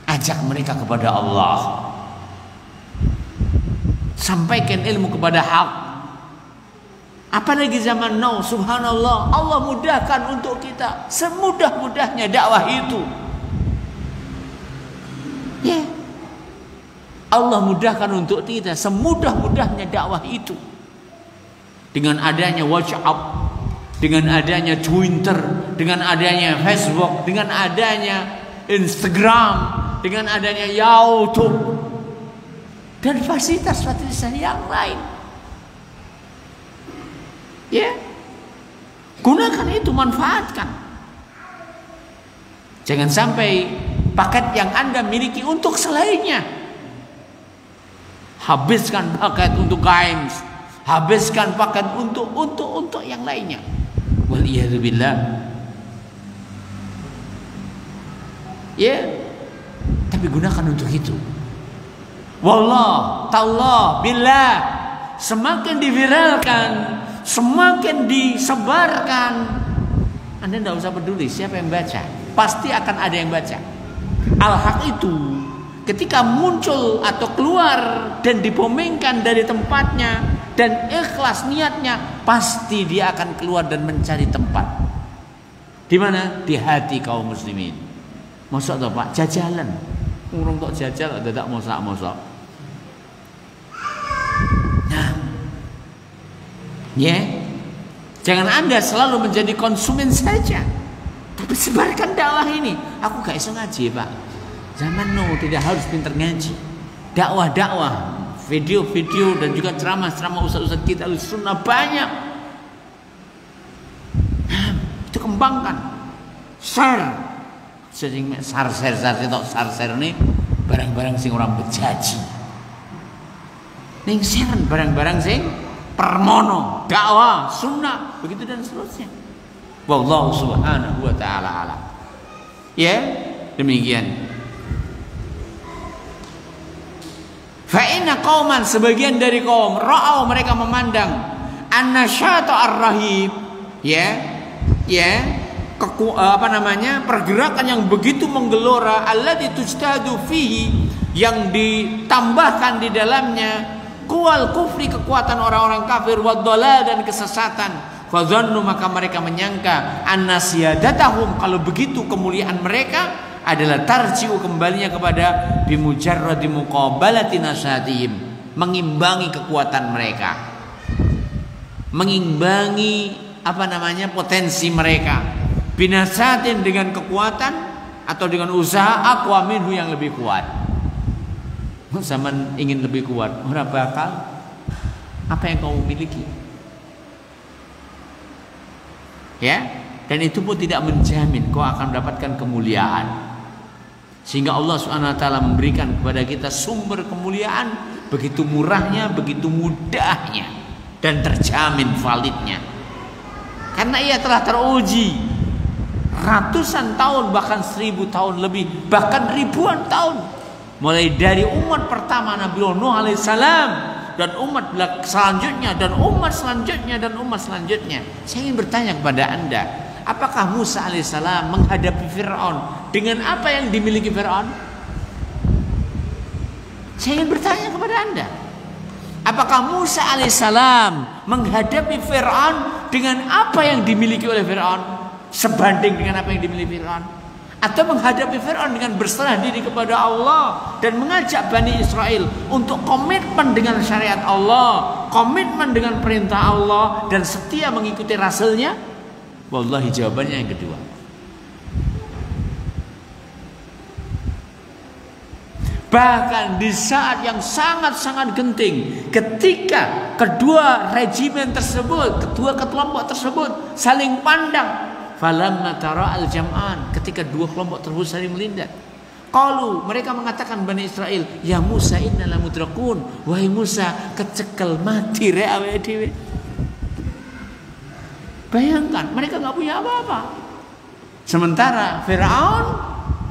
Ajak mereka kepada Allah, sampaikan ilmu kepada hak. Apalagi zaman now, subhanallah, Allah mudahkan untuk kita semudah-mudahnya dakwah itu. Ya, Allah mudahkan untuk kita semudah-mudahnya dakwah itu. Dengan adanya WhatsApp, dengan adanya Twitter, dengan adanya Facebook, dengan adanya Instagram, dengan adanya YouTube, dan fasilitas-fasilitas yang lain. Ya, gunakan itu, manfaatkan. Jangan sampai paket yang Anda miliki untuk selainnya. Habiskan paket untuk games, habiskan paket untuk yang lainnya. Waliyadzubillah. Ya, tapi gunakan untuk itu. Wallah, tallah, billah, semakin diviralkan, semakin disebarkan, Anda tidak usah peduli siapa yang baca, pasti akan ada yang baca. Al-haq itu ketika muncul atau keluar dan dibomengkan dari tempatnya dan ikhlas niatnya, pasti dia akan keluar dan mencari tempat. Di mana? Di hati kaum muslimin. Mosok toh Pak, jajalan. Urung tok jajal dadak mosok-mosok. Nah, jangan Anda selalu menjadi konsumen saja, tapi sebarkan dakwah ini. Aku gak iso ngaji Pak. Zaman now tidak harus pinter ngaji. Dakwah, video-video dan juga ceramah-ceramah ustaz-ustaz kita sunnah banyak. Nah, itu kembangkan. Share. Sering share ini barang-barang sing orang bejaji. Ning share barang-barang sing permono, dakwah, sunnah, begitu dan seterusnya. Wallahu subhanahu wa ta'ala alam. Ya, demikian. Fa inna qauman, sebagian dari kaum, ra'au, mereka memandang annasyata ar-rahib, pergerakan yang begitu menggelora, alladzi tujtahadu fihi, yang ditambahkan di dalamnya kuwal kufri, kekuatan orang-orang kafir, wadhalal, dan kesesatan. Fadhannu, maka mereka menyangka annasiyadatahum, kalau begitu kemuliaan mereka adalah tarji'u, kembalinya kepada bimujarradi muqabalati nasatihim, mengimbangi kekuatan mereka, mengimbangi potensi mereka, binasatin, dengan kekuatan atau dengan usaha, aqwa minhu, yang lebih kuat. Zaman ingin lebih kuat, ora bakal. Apa yang kamu miliki? Ya, dan itu pun tidak menjamin kau akan mendapatkan kemuliaan. Sehingga Allah Subhanahu wa taala memberikan kepada kita sumber kemuliaan begitu murahnya, begitu mudahnya, dan terjamin validnya. Karena ia telah teruji ratusan tahun, bahkan 1000 tahun lebih, bahkan ribuan tahun, mulai dari umat pertama Nabi Nuh alaihissalam, dan umat selanjutnya, dan umat selanjutnya, dan umat selanjutnya. Saya ingin bertanya kepada Anda, apakah Musa alaihissalam menghadapi Fir'aun dengan apa yang dimiliki Fir'aun? Saya ingin bertanya kepada Anda, apakah Musa alaihissalam menghadapi Fir'aun dengan apa yang dimiliki oleh Fir'aun, sebanding dengan apa yang dimiliki Fir'aun? Atau menghadapi Fir'aun dengan berserah diri kepada Allah dan mengajak Bani Israel untuk komitmen dengan syariat Allah, komitmen dengan perintah Allah, dan setia mengikuti rasulnya? Wallahi jawabannya yang kedua. Bahkan di saat yang sangat-sangat genting, ketika kedua regimen tersebut, kedua kelompok tersebut saling pandang, falamma tara al-jam'an, ketika dua kelompok tersebut saling melindas, qalu, mereka mengatakan Bani Israel, ya Musa inna lamudrakun, wahai Musa, kecekel mati re awake dhewe. Bayangkan, mereka nggak punya apa-apa. Sementara Firaun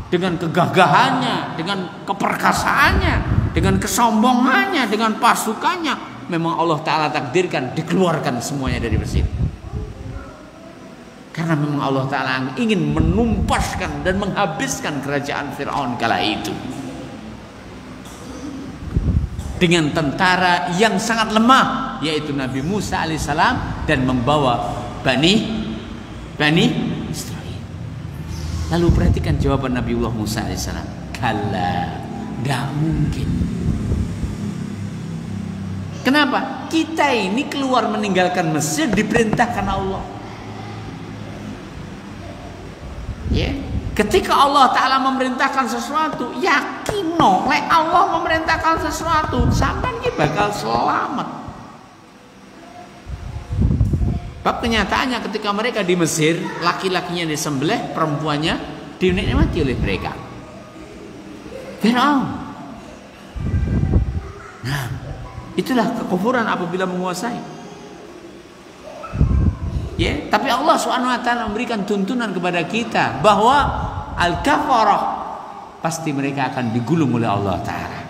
dengan kegagahannya, dengan keperkasaannya, dengan kesombongannya, dengan pasukannya, memang Allah Ta'ala takdirkan dikeluarkan semuanya dari Mesir. Karena memang Allah Ta'ala ingin menumpaskan dan menghabiskan kerajaan Fir'aun kala itu dengan tentara yang sangat lemah, yaitu Nabi Musa alaihissalam, dan membawa Bani Israel. Lalu perhatikan jawaban Nabiullah Musa alaihissalam, kalla, tidak mungkin. Kenapa? Kita ini keluar meninggalkan Mesir diperintahkan Allah. Ya, ketika Allah Ta'ala memerintahkan sesuatu, yakin lek Allah memerintahkan sesuatu, sampean ki bakal selamat. Bab kenyataannya ketika mereka di Mesir, laki-lakinya disembelih, perempuannya dinikmati oleh mereka. Firaun. Nah, itulah kekufuran apabila menguasai. Ya, tapi Allah Subhanahu wa taala memberikan tuntunan kepada kita bahwa al-kafarah pasti mereka akan digulung oleh Allah Ta'ala.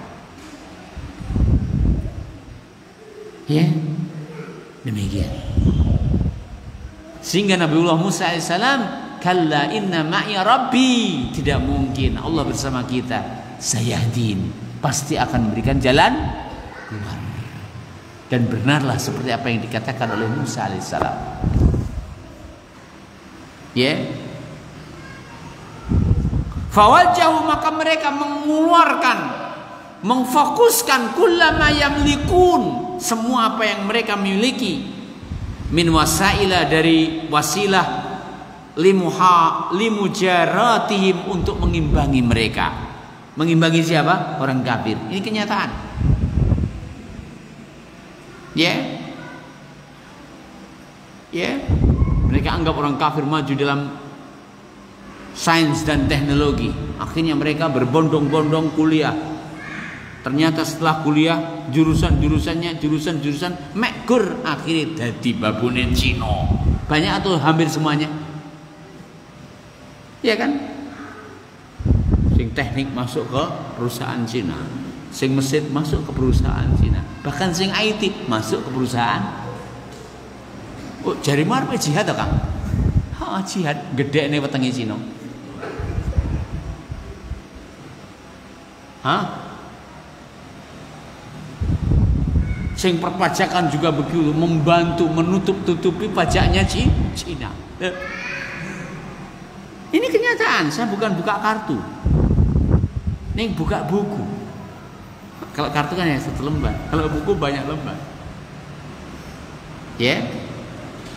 Ya, demikian. Sehingga Nabiullah Musa alaihissalam, kalla inna ma'iya rabbi, tidak mungkin Allah bersama kita, sayahdin, pasti akan memberikan jalan keluar. Dan benarlah seperti apa yang dikatakan oleh Musa alaihissalam. Ya. Fawajjahu, maka mereka mengeluarkan, mengfokuskan kullama yamlikun, semua apa yang mereka miliki, min wasaila, dari wasilah, limujaratihim, untuk mengimbangi mereka. Mengimbangi siapa? Orang kafir. Ini kenyataan. Ya. Ya. Mereka anggap orang kafir maju dalam sains dan teknologi. Akhirnya mereka berbondong-bondong kuliah. Ternyata setelah kuliah jurusan mekur, akhirnya jadi babunin Cina. Banyak atau hampir semuanya? Ya kan? Sing teknik masuk ke perusahaan Cina, sing mesin masuk ke perusahaan Cina, bahkan sing IT masuk ke perusahaan. Oh, jari marpe jihad to, Kang? Ha, jihad gedekne wetenge Cina. Hah? Sing perpajakan juga begitu, membantu menutup-tutupi pajaknya Cina. Ini kenyataan, saya bukan buka kartu. Ini buka buku. Kalau kartu kan ya satu lembar, kalau buku banyak lembar. Ya.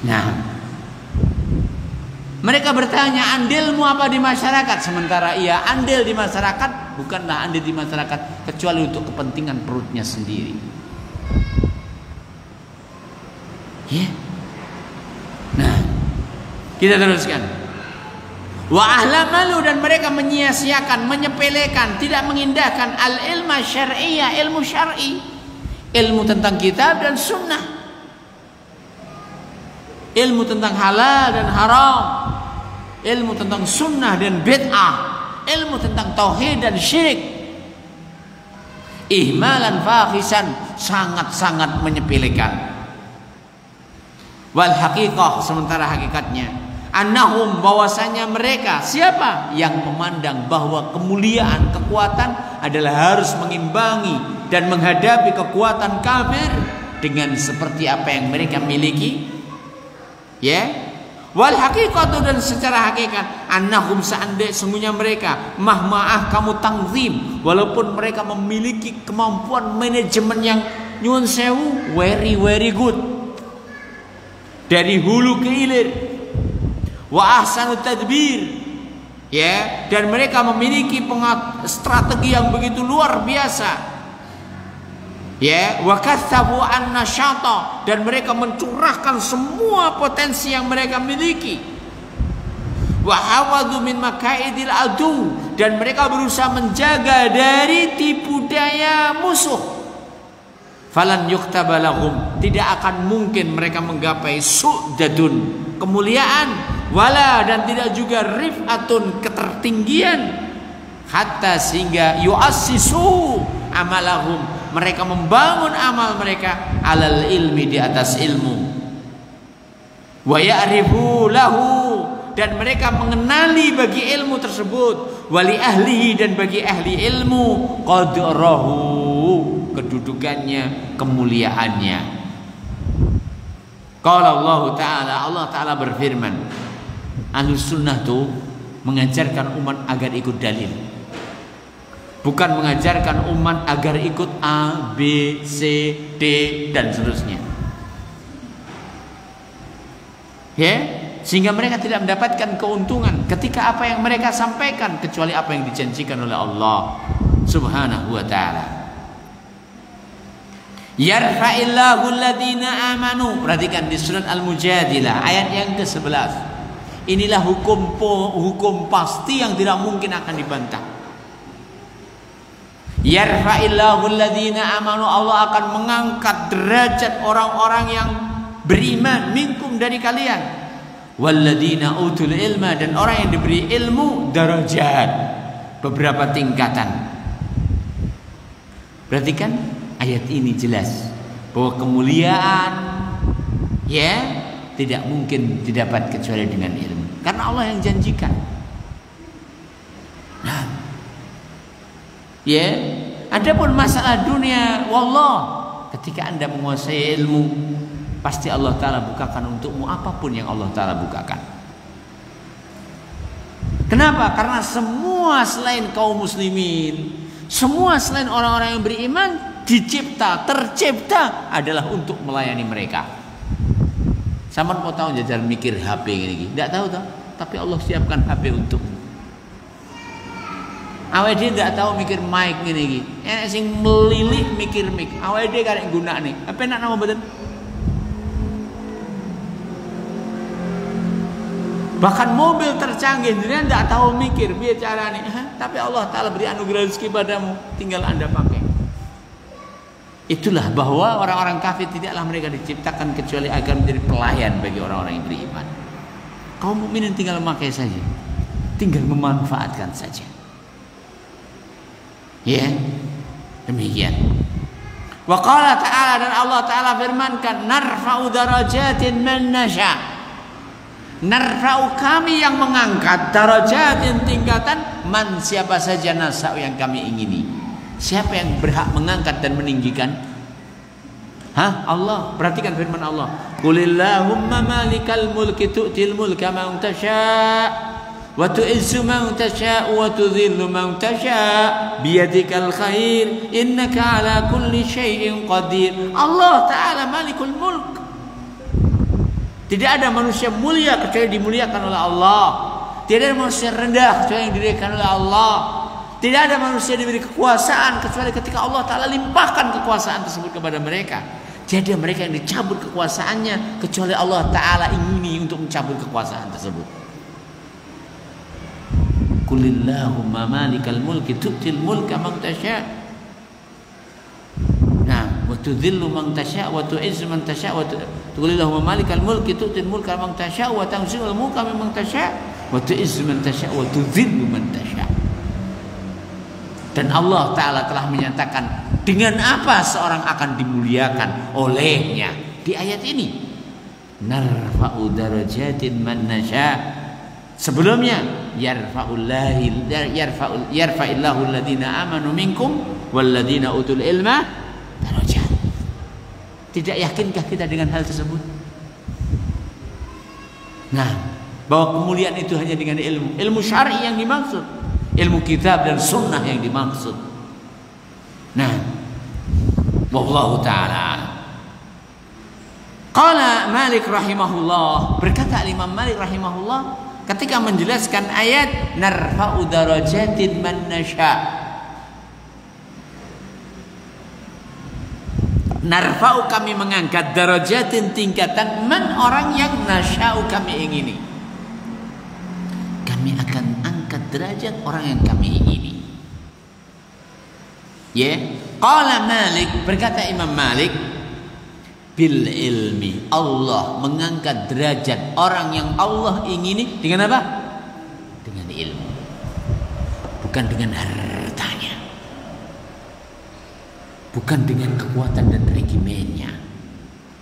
Nah, mereka bertanya, andilmu apa di masyarakat? Sementara ia andil di masyarakat bukanlah andil di masyarakat kecuali untuk kepentingan perutnya sendiri. Ya. Nah, kita teruskan. Wa ahlamalu, dan mereka menyia-siakan, menyepelekan, tidak mengindahkan al-ilma syar'iyyah, ilmu syar'i, ilmu tentang kitab dan sunnah, ilmu tentang halal dan haram, ilmu tentang sunnah dan bid'ah, ilmu tentang tauhid dan syirik. Ihmalan fakhisan, sangat-sangat menyepelekan. Wal haqiqah, sementara hakikatnya, annahum, bahwasanya mereka, siapa yang memandang bahwa kemuliaan, kekuatan adalah harus mengimbangi dan menghadapi kekuatan kafir dengan seperti apa yang mereka miliki. Ya. Wal haqiqatu, dan secara hakikat, annahum, sesungguhnya mereka, mahma'ah kamu tangzim, walaupun mereka memiliki kemampuan manajemen yang nyuwun sewu very good, dari hulu ke hilir, wa ahsanu tadbir, ya, dan mereka memiliki strategi yang begitu luar biasa, ya, wa katsabu an-nasyata, dan mereka mencurahkan semua potensi yang mereka miliki, wa hawadu min makaidil adu, dan mereka berusaha menjaga dari tipu daya musuh. Falan yuktaba lahum, tidak akan mungkin mereka menggapai su'dadun, kemuliaan, wala, dan tidak juga rif'atun, ketertinggian, hatta, sehingga yu'assisu amalahum, mereka membangun amal mereka alal ilmi, di atas ilmu, wa ya'rifu lahu, dan mereka mengenali bagi ilmu tersebut, wali ahlihi, dan bagi ahli ilmu, qadrahu, kedudukannya, kemuliaannya. Qala Allah Ta'ala berfirman, Ahlus Sunnah tuh mengajarkan umat agar ikut dalil, bukan mengajarkan umat agar ikut A, B, C, D, dan seterusnya. Ya, sehingga mereka tidak mendapatkan keuntungan ketika apa yang mereka sampaikan kecuali apa yang dijanjikan oleh Allah Subhanahu wa Ta'ala. Yarfa'illahu alladhina amanu. Perhatikan di surat Al-Mujadilah ayat yang ke-11. Inilah hukum pasti yang tidak mungkin akan dibantah. Yarfa'illahu alladhina amanu, Allah akan mengangkat derajat orang-orang yang beriman, minkum, dari kalian, walladhina utul ilma, dan orang yang diberi ilmu, darajat, beberapa tingkatan. Perhatikan ayat ini jelas bahwa kemuliaan ya tidak mungkin didapat kecuali dengan ilmu, karena Allah yang janjikan. Nah, ya, adapun masalah dunia, wallah, ketika Anda menguasai ilmu, pasti Allah Ta'ala bukakan untukmu apapun yang Allah Ta'ala bukakan. Kenapa? Karena semua selain kaum muslimin, semua selain orang-orang yang beriman tercipta adalah untuk melayani mereka. Sama mau tahu jajar mikir HP gini, tidak tahu toh, tapi Allah siapkan HP untukmu. Awake dhewe tidak tahu mikir mic gini, enak sing melilik mikir mic. Awake dhewe karek gunakne. Apa enak nama mboten? Bahkan mobil tercanggih jenengan tidak tahu mikir piye carane. Tapi Allah Ta'ala beri anugerah rezeki padamu, tinggal Anda pakai. Itulah bahwa orang-orang kafir tidaklah mereka diciptakan kecuali agar menjadi pelayan bagi orang-orang yang beriman. Kaum mukminin tinggal memakai saja, tinggal memanfaatkan saja. Ya, demikian. Wa qala ta'ala, dan Allah Ta'ala firmankan, narfa'u darajatin man nasha. Narfa'u, kami yang mengangkat, darajatin, tingkatan, man, siapa saja, nasa'u, yang kami ingini. Siapa yang berhak mengangkat dan meninggikan? Allah. Perhatikan firman Allah. Qulillahumma malikal mulki tu'til mulka man tasha' wa tu'izzu man tasha' wa tudhillu man tasha' biyadikal khair innaka ala kulli syai'in qadir. Allah Ta'ala malikul mulk. Tidak ada manusia mulia kecuali dimuliakan oleh Allah. Tidak ada manusia rendah kecuali yang didirikan oleh Allah. Tidak ada manusia diberi kekuasaan kecuali ketika Allah Ta'ala limpahkan kekuasaan tersebut kepada mereka. Jadi mereka yang dicabut kekuasaannya kecuali Allah Ta'ala ingini untuk mencabut kekuasaan tersebut. Qulillahumma malikal mulki tu'til mulka man tasha'. Nah, wa tudhillu man tasha' wa tu'izzu man tasha' wa qulillahumma malikal mulki tu'til mulka man tasha' wa tanzi'ul mulka mimman tasha' wa tu'izzu man tasha' wa tudhillu man tasha'. Dan Allah Ta'ala telah menyatakan dengan apa seorang akan dimuliakan olehnya di ayat ini. Narfa'u darajatin man nasha. Sebelumnya yarfa'illahu alladhina amanu minkum walladhina utul ilma darajat. Tidak yakinkah kita dengan hal tersebut? Nah, bahwa kemuliaan itu hanya dengan ilmu syar'i yang dimaksud. Ilmu kitab dan sunnah yang dimaksud. Nah, wallahu ta'ala. Qala Malik rahimahullah, berkata Imam Malik rahimahullah ketika menjelaskan ayat narfa'u darajatin man nasha. Narfa'u, kami mengangkat, darajatin, tingkatan, man, orang yang nasya'u, kami ingini. Kami akan angkat derajat orang yang kami ingini. Ya, qala Malik, berkata Imam Malik, bil ilmi, Allah mengangkat derajat orang yang Allah ingini dengan apa? Dengan ilmu. Bukan dengan hartanya. Bukan dengan kekuatan dan regimennya,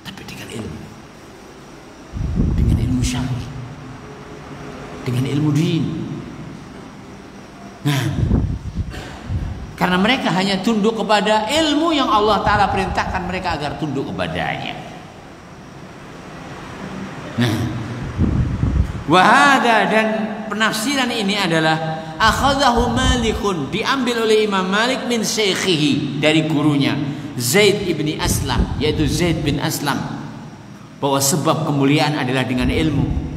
tapi dengan ilmu. Dengan ilmu syar'i. Dengan ilmu din. Nah, karena mereka hanya tunduk kepada ilmu yang Allah Ta'ala perintahkan mereka agar tunduk kepadanya. Nah, wahada, dan penafsiran ini adalah akhadahu Malikun, diambil oleh Imam Malik min syekhihi, dari gurunya Zaid ibni Aslam, yaitu Zaid bin Aslam, bahwa sebab kemuliaan adalah dengan ilmu.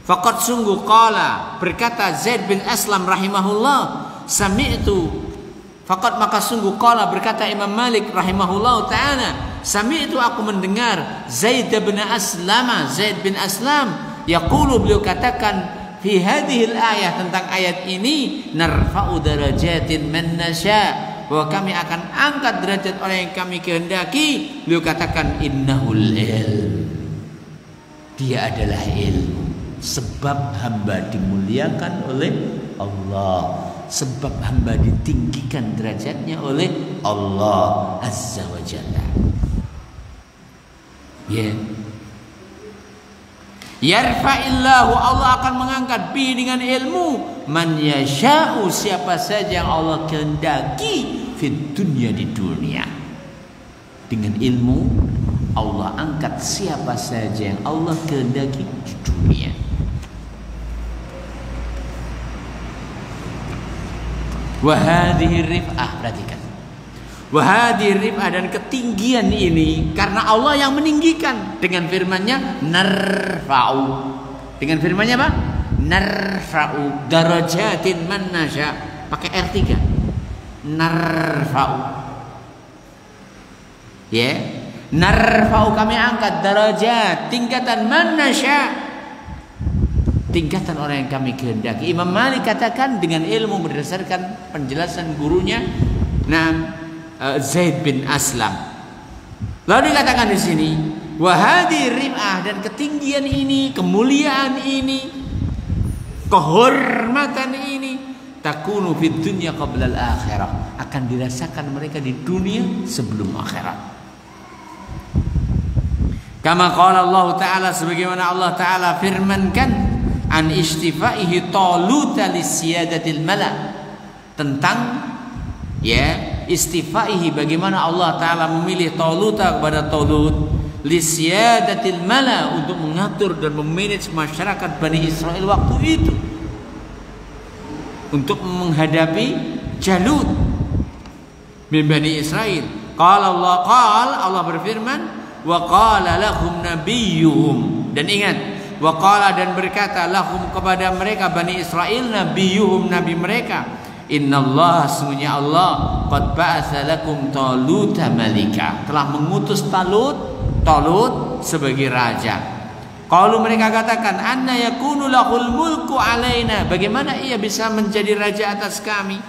Faqad sungguh qala, berkata Zaid bin Aslam rahimahullah, sami'tu, faqad, maka sungguh qala, berkata Imam Malik rahimahullah ta'ala, sami'tu, aku mendengar Zaid bin Aslam, Zaid bin Aslam, yaqulu, beliau katakan, fi hadhil ayah, tentang ayat ini, narfa'u darajatin man nasya, bahwa kami akan angkat derajat orang yang kami kehendaki. Beliau katakan innahul ilm, dia adalah ilmu. Sebab hamba dimuliakan oleh Allah, sebab hamba ditinggikan derajatnya oleh Allah Azza wa Jalla. Ya. Yarfa'illahu, Allah akan mengangkat bi dengan ilmu man yasha'u, siapa saja yang Allah kehendaki fid dunya, di dunia. Dengan ilmu Allah angkat siapa saja yang Allah kehendaki di dunia. Wa hadhihi rif'ah, perhatikan. Wa hadhihi rif'ah, dan ketinggian ini karena Allah yang meninggikan dengan firman-Nya narfa'u. Dengan firman-Nya apa? Narfa'u darajatin man nasya, pakai R3. Narfa'u. Ya. Narfa'u, kami angkat darajat, tingkatan man nasya, tingkatan orang yang kami kehendaki. Imam Malik katakan dengan ilmu berdasarkan penjelasan gurunya Zaid bin Aslam. Lalu dikatakan di sini wa hadhihi rif'ah, dan ketinggian ini, kemuliaan ini, kehormatan ini takunu fid dunya qabla al-akhirah, akan dirasakan mereka di dunia sebelum akhirat. Kama qala Allah Ta'ala, sebagaimana Allah Ta'ala firmankan an istifaihi Talut lisiyadatil mala, tentang istifaihi, bagaimana Allah Ta'ala memilih Talut kepada Talut lisiyadatil mala, untuk mengatur dan memanage masyarakat Bani Israel waktu itu, untuk menghadapi Jalut min Bani Israel. Allah berfirman wa qala lahum nabiyyuhum, dan ingat, wa qala, dan berkata lahum, kepada mereka Bani Israel, nabiyuhum, nabi mereka, innallaha, sesungguhnya Allah, qad ba'atsa lakum Taluta malika, telah mengutus Talut sebagai raja. Qalu, mereka katakan, anna yakunu lahul mulku alaina, bagaimana ia bisa menjadi raja atas kami,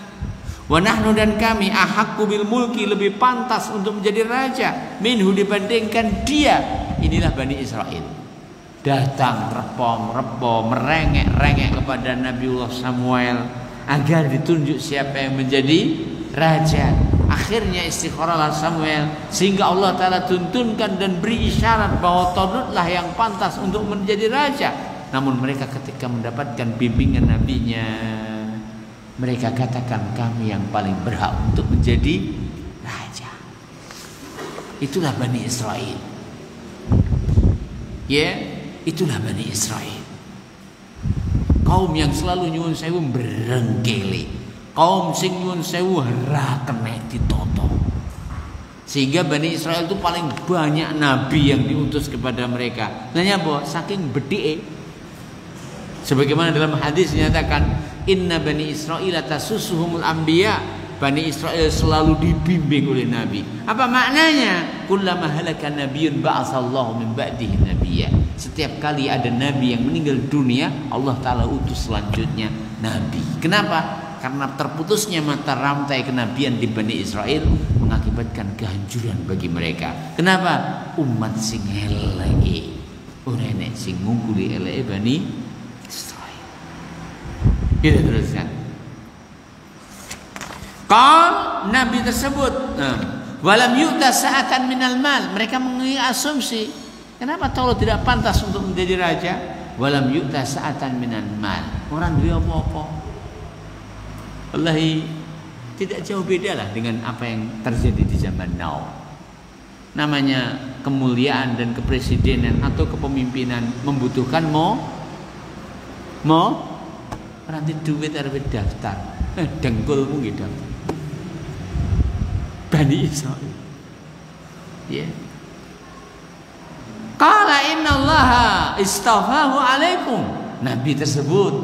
wa nahnu, dan kami, ahaqqu bil mulki, lebih pantas untuk menjadi raja, minhu, dibandingkan dia. Inilah Bani Israel datang repo merengek-rengek kepada Nabiullah Samuel agar ditunjuk siapa yang menjadi raja. Akhirnya istikharahlah Samuel, sehingga Allah Ta'ala tuntunkan dan beri isyarat bahwa Talutlah yang pantas untuk menjadi raja. Namun mereka ketika mendapatkan bimbingan nabinya, mereka katakan, kami yang paling berhak untuk menjadi raja. Itulah Bani Israel. Itulah Bani Israel. Kaum yang selalu nyuwun sewu berengkele, kaum sing nyuwun sewu ora kenek ditoto. Sehingga Bani Israel itu paling banyak nabi yang diutus kepada mereka. Nanya apa? Saking bedike. Sebagaimana dalam hadis dinyatakan, inna Bani Israil tasusuhumul anbiya, Bani Israel selalu dibimbing oleh nabi. Apa maknanya? Kullama halaka nabiyyun ba'atsallahu min ba'dihi nabiyya. Setiap kali ada nabi yang meninggal dunia, Allah Ta'ala utus selanjutnya nabi. Kenapa? Karena terputusnya mata rantai kenabian di Bani Israel mengakibatkan kehancuran bagi mereka. Kenapa? Umat sing eleke, ora enek sing ngungkuli eleke Bani Israel. Kita teruskan. Nabi tersebut walam yu'ta sa'atan minal mal, mereka mengasumsi, kenapa Talut tidak pantas untuk menjadi raja? Walam yu'ta sa'atan minal mal, orang duwe apa-apa. Wallahi tidak jauh beda lah dengan apa yang terjadi di zaman now. Namanya kemuliaan dan kepresidenan atau kepemimpinan membutuhkan nanti duit arep daftar. Dengkulmu gitu. Bani Israel. Qala innallaha istafahu alaikum. Nabi tersebut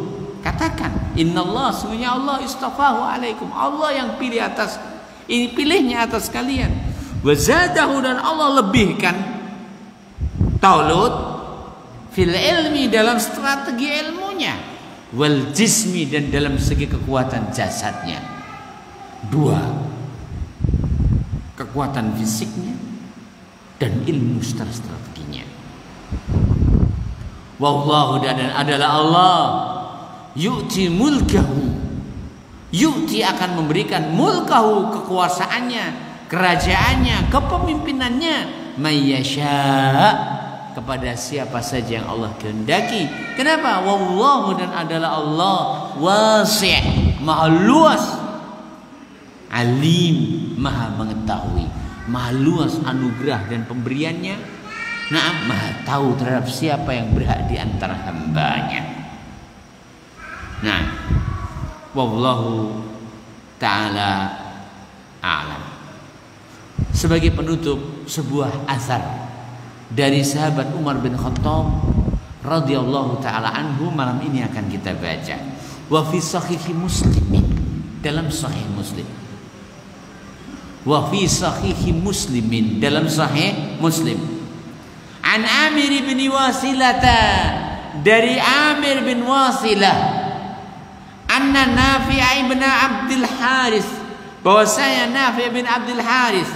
katakan, innallaha, sesungguhnya Allah, istafahu alaikum, Allah yang pilihnya atas kalian. Wa zadahu, dan Allah lebihkan Talut fil ilmi, dalam strategi ilmunya, wal jismi, dan dalam segi kekuatan jasadnya. Dua, kekuatan fisiknya dan ilmu strateginya. Wallahu, dan adalah Allah, yu'ti mulkahu, yu'ti akan memberikan mulkahu, kekuasaannya, kerajaannya, kepemimpinannya, mayyasha, kepada siapa saja yang Allah kehendaki. Kenapa? Wallahu, dan adalah Allah wasi', maha luas, alim, maha mengetahui, maha luas anugerah dan pemberiannya. Nah, maha tahu terhadap siapa yang berhak di antara hambanya. Nah, wallahu ta'ala a'lam. Sebagai penutup, sebuah asar dari sahabat Umar bin Khattab radhiyallahu taala anhu malam ini akan kita baca. Wa fi sahih Muslim, dalam sahih Muslim. Wa fi sahih Muslimin, dalam sahih Muslim. An Amir bin Wasilah, dari Amir bin Wasilah, anna Nafi' bin Abdul Haris, bahwasanya Nafi' bin Abdul Haris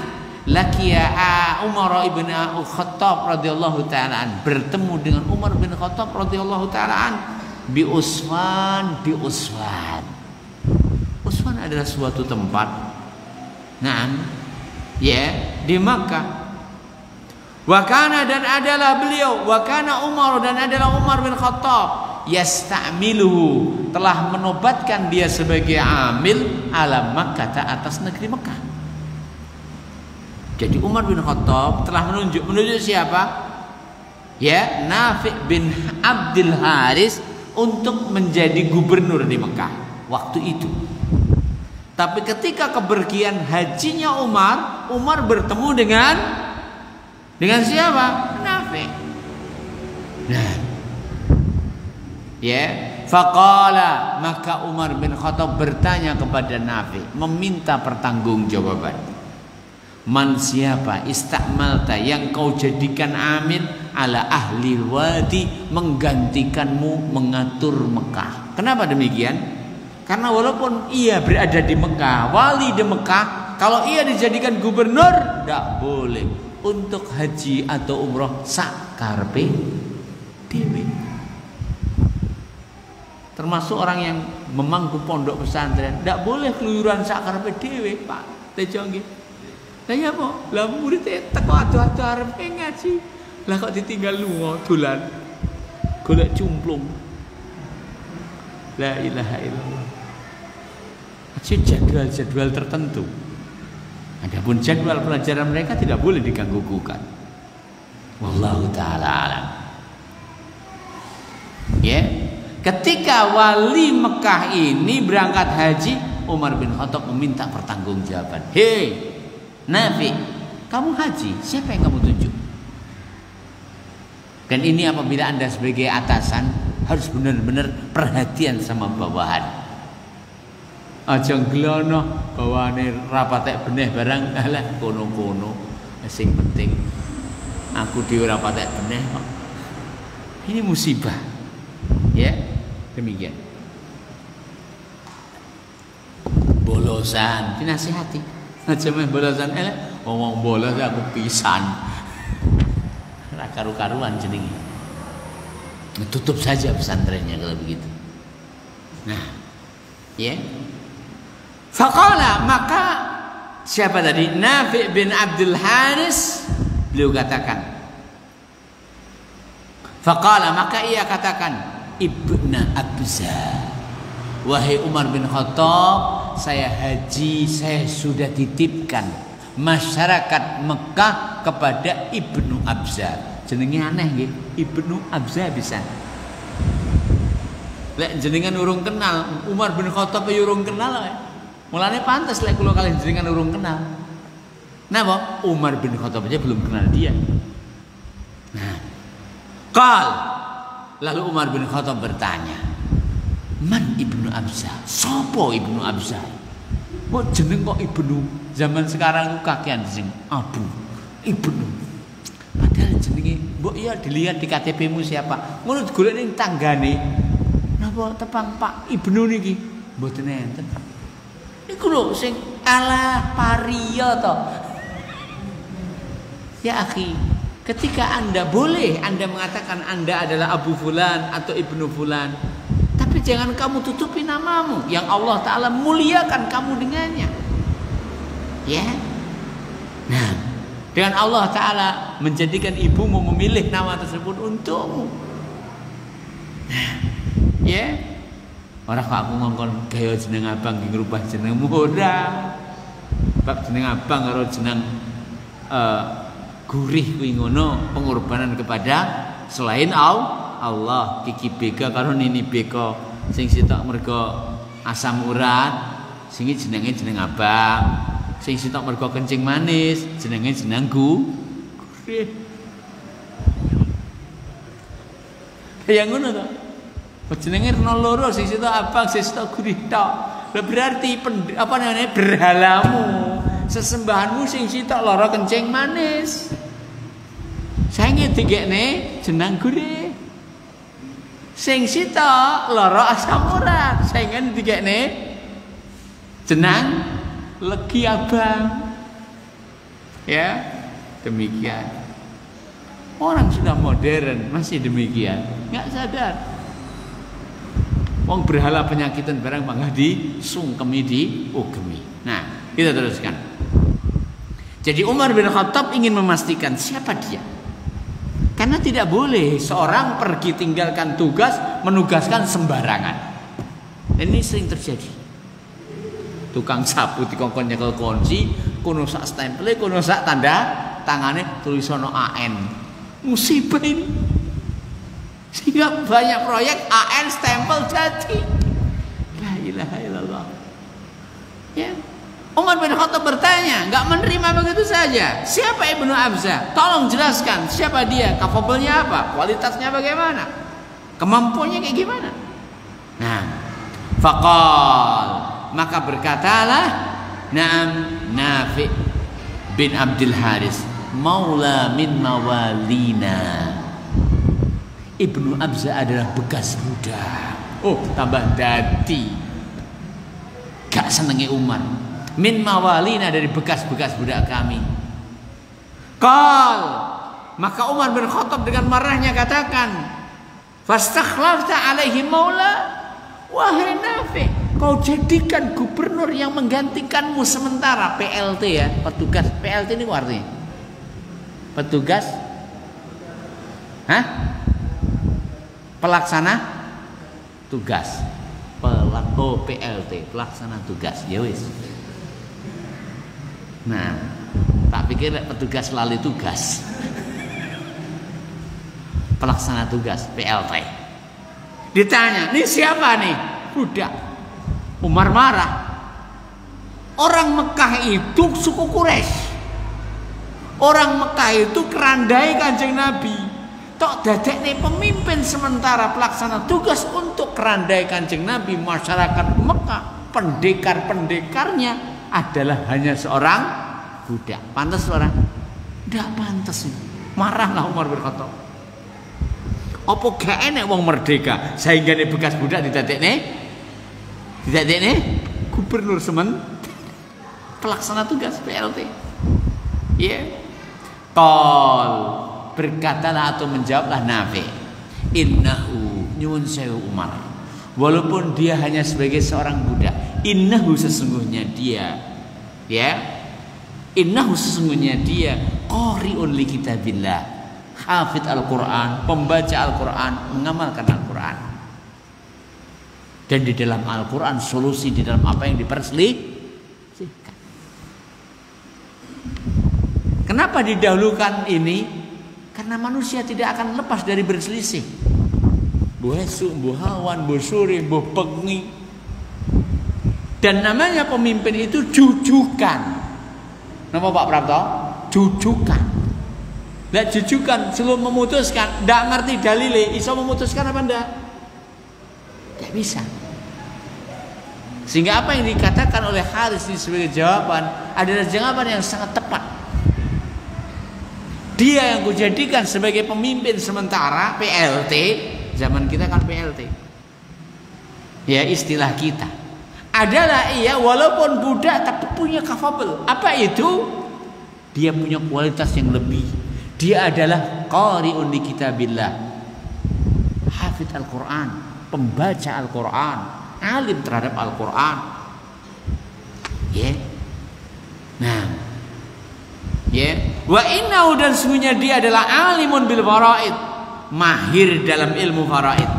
lakiya Umar ibn Khattab radhiyallahu taala an, bertemu dengan Umar bin Khattab radhiyallahu taala an bi Usfan, di Usfan. Usfan adalah suatu tempat, di Makkah. Wa kana, dan adalah beliau, wa kana Umar, dan adalah Umar bin Khattab yasta'miluhu, telah menobatkan dia sebagai amil ala Makkah, atas negeri Makkah. Jadi Umar bin Khattab telah menunjuk siapa? Ya, Nafi' bin Abdul Haris untuk menjadi gubernur di Mekah waktu itu. Tapi ketika kepergian hajinya Umar bertemu dengan siapa? Nafi'. Nah, ya, faqala, maka Umar bin Khattab bertanya kepada Nafi', meminta pertanggungjawaban. Man, siapa istakmalta, yang kau jadikan amin ala ahli wadi, menggantikanmu mengatur Mekah. Kenapa demikian? Karena walaupun ia berada di Mekah, wali di Mekah, kalau ia dijadikan gubernur, tidak boleh untuk haji atau umroh sakarpe dewe. Termasuk orang yang memangku pondok pesantren, tidak boleh keluyuran sakarpe dewe, Pak Tejo nggih. Lah ya po, lah murid teko adu-adu arep ngaji. Lah kok ditinggal lunga dolan. Golek cumplung. La ilaha illallah. Jadwal tertentu. Adapun jadwal pelajaran mereka tidak boleh diganggu-gugat. Wallahu taala alam. Ya, ketika wali Mekah ini berangkat haji, Umar bin Khattab meminta pertanggungjawaban. Hei Nafi', kamu haji, siapa yang kamu tunjuk? Dan ini apabila Anda sebagai atasan harus benar-benar perhatian sama bawahan. Aja nglono bawaane rapatek beneh barang, alah kono-kono. Sing penting aku dhewe rapatek beneh kok. Ini musibah. Ya, demikian. Bolosan, dinasihati. Aja meh bolosan ngomong bolos aku pisan. Ra karu-karuan jenenge. Tutup saja pesantrennya kalau begitu. Nah, ya. Faqala, maka siapa tadi? Nafi' bin Abdul Haris, beliau katakan. Faqala, maka ia katakan, Ibnu Abza, wahai Umar bin Khattab, saya haji, saya sudah titipkan masyarakat Mekah kepada Ibnu Abza. Jenenge aneh nggih, Ibnu Abza bisa. Lek jenengan urung kenal, Umar bin Khattab urung kenal. Mulane pantas lek kula kalih jenengan urung kenal. Napa? Umar bin Khattab aja belum kenal dia. Nah, lalu Umar bin Khattab bertanya, Man Ibnu Abza, sopo Ibnu Abza? Kok jeneng kok Ibnu? Zaman sekarang kakean sing Abu Ibnu. Padahal jenenge mbok ya dilihat di KTP-mu siapa? Ngono digolek ning tanggane. Napa tepang Pak Ibnu niki? Mboten enten. Iku lho sing ala paria to. Ya akhi, ketika Anda boleh Anda mengatakan Anda adalah Abu Fulan atau Ibnu Fulan, tapi jangan kamu tutupi namamu yang Allah Ta'ala muliakan kamu dengannya. Ya. Nah, Dengan Allah Ta'ala menjadikan ibumu memilih nama tersebut untukmu. Ya, orang kok aku ngongkon gaya jeneng abang ngrubah jenengmu ora. Bab jeneng abang karo jeneng gurih kuwi ngono, pengorbanan kepada selain Allah. Kiki beka karo nini beka, sing sitok mergo asam urat, sing jenenge jeneng abang. Sing sitok mergo kencing manis, jenenge jeneng gurih. Ya ngono to. Jenenge rena loro, sing sitok abang, sing sitok gurih tok. Berarti berhalamu, sesembahanmu sing sitok lara kencing manis. Saenge digekne jeneng gurih. Sing sitok lara asam urat, saenge digekne jeneng legi abang. Ya, demikian. Orang sudah modern masih demikian, nggak sadar. Wong berhala penyakitan barang mangga disungkemi diugemi. Nah, kita teruskan. Jadi Umar bin Khattab ingin memastikan siapa dia. Karena tidak boleh seorang pergi tinggalkan tugas menugaskan sembarangan. Dan ini sering terjadi. Tukang sapu dikongkon nyekel kunci, kono sak stempel, kono sak tanda tangane tulisono AN. Musibah ini. Sehingga banyak proyek AN stempel jadi. La ilaha illallah. Ya. Umar bin Khattab bertanya, enggak menerima begitu saja. Siapa Ibnu Abza? Tolong jelaskan siapa dia, kapabelnya apa, kualitasnya bagaimana, kemampuannya kayak gimana. Nah, faqal, maka berkatalah Naam Nafi' bin Abdul Haris maula min mawalina. Ibnu Abza adalah bekas budak. Oh, tambah dadi. Gak senengi Umar. Min mawalina, dari bekas-bekas budak kami. Qal, maka Umar bin Khattab dengan marahnya katakan, fastakhlafta alaihi maula. Wahai Nafi', kau jadikan gubernur yang menggantikanmu sementara. PLT ya, petugas. PLT ini artinya petugas pelaksana tugas. PLT, pelaksana tugas. Ya wis. Nah, tak pikir petugas lali tugas. Pelaksana tugas, PLT. Ditanya, ini siapa nih? Budak. Umar marah. Orang Mekah itu suku Quraisy. Orang Mekah itu kerandai Kanjeng Nabi. Tok dadekne pemimpin sementara pelaksana tugas untuk kerandai Kanjeng Nabi. Masyarakat Mekah, pendekar-pendekarnya adalah hanya seorang budak. Pantas orang? Tidak pantas. Marahlah Umar bin Khattab. Apa gak enek wong merdeka sehingga nih bekas budak didadekne gubernur pelaksana tugas PLT. Ya. Qal, berkatalah atau menjawablah Nafi', innahu, nyuwun sewu Umar, walaupun dia hanya sebagai seorang budak, innahu sesungguhnya dia, ya, innahu sesungguhnya dia qari'un li kitabillah, hafidz Al-Quran, pembaca Al-Quran, mengamalkan Al-Quran. Dan di dalam Al-Quran solusi di dalam apa yang diperselisihkan. Kenapa didahulukan ini? Karena manusia tidak akan lepas dari berselisih. Bu Hesu, Bu Hawan, Bu Suri, Bu Pengi. Dan namanya pemimpin itu jujukan. Nama Pak Prapto? Jujukan. Lihat jujukan sebelum memutuskan, tidak ngerti dalile, iso memutuskan apa enggak? Tidak bisa. Sehingga apa yang dikatakan oleh Haris ini sebagai jawaban adalah jawaban yang sangat tepat. Dia yang kujadikan sebagai pemimpin sementara PLT, zaman kita kan PLT. Ya, istilah kita adalah ia walaupun budak tapi punya capable. Apa itu? Dia punya kualitas yang lebih. Dia adalah qari'un li kitabillah, hafidz Al-Quran, pembaca Al-Quran, alim terhadap Al-Quran. Ya. Nah, ya. Wa innahu, dan sesungguhnya dia adalah alimun bil faraid, mahir dalam ilmu faraid.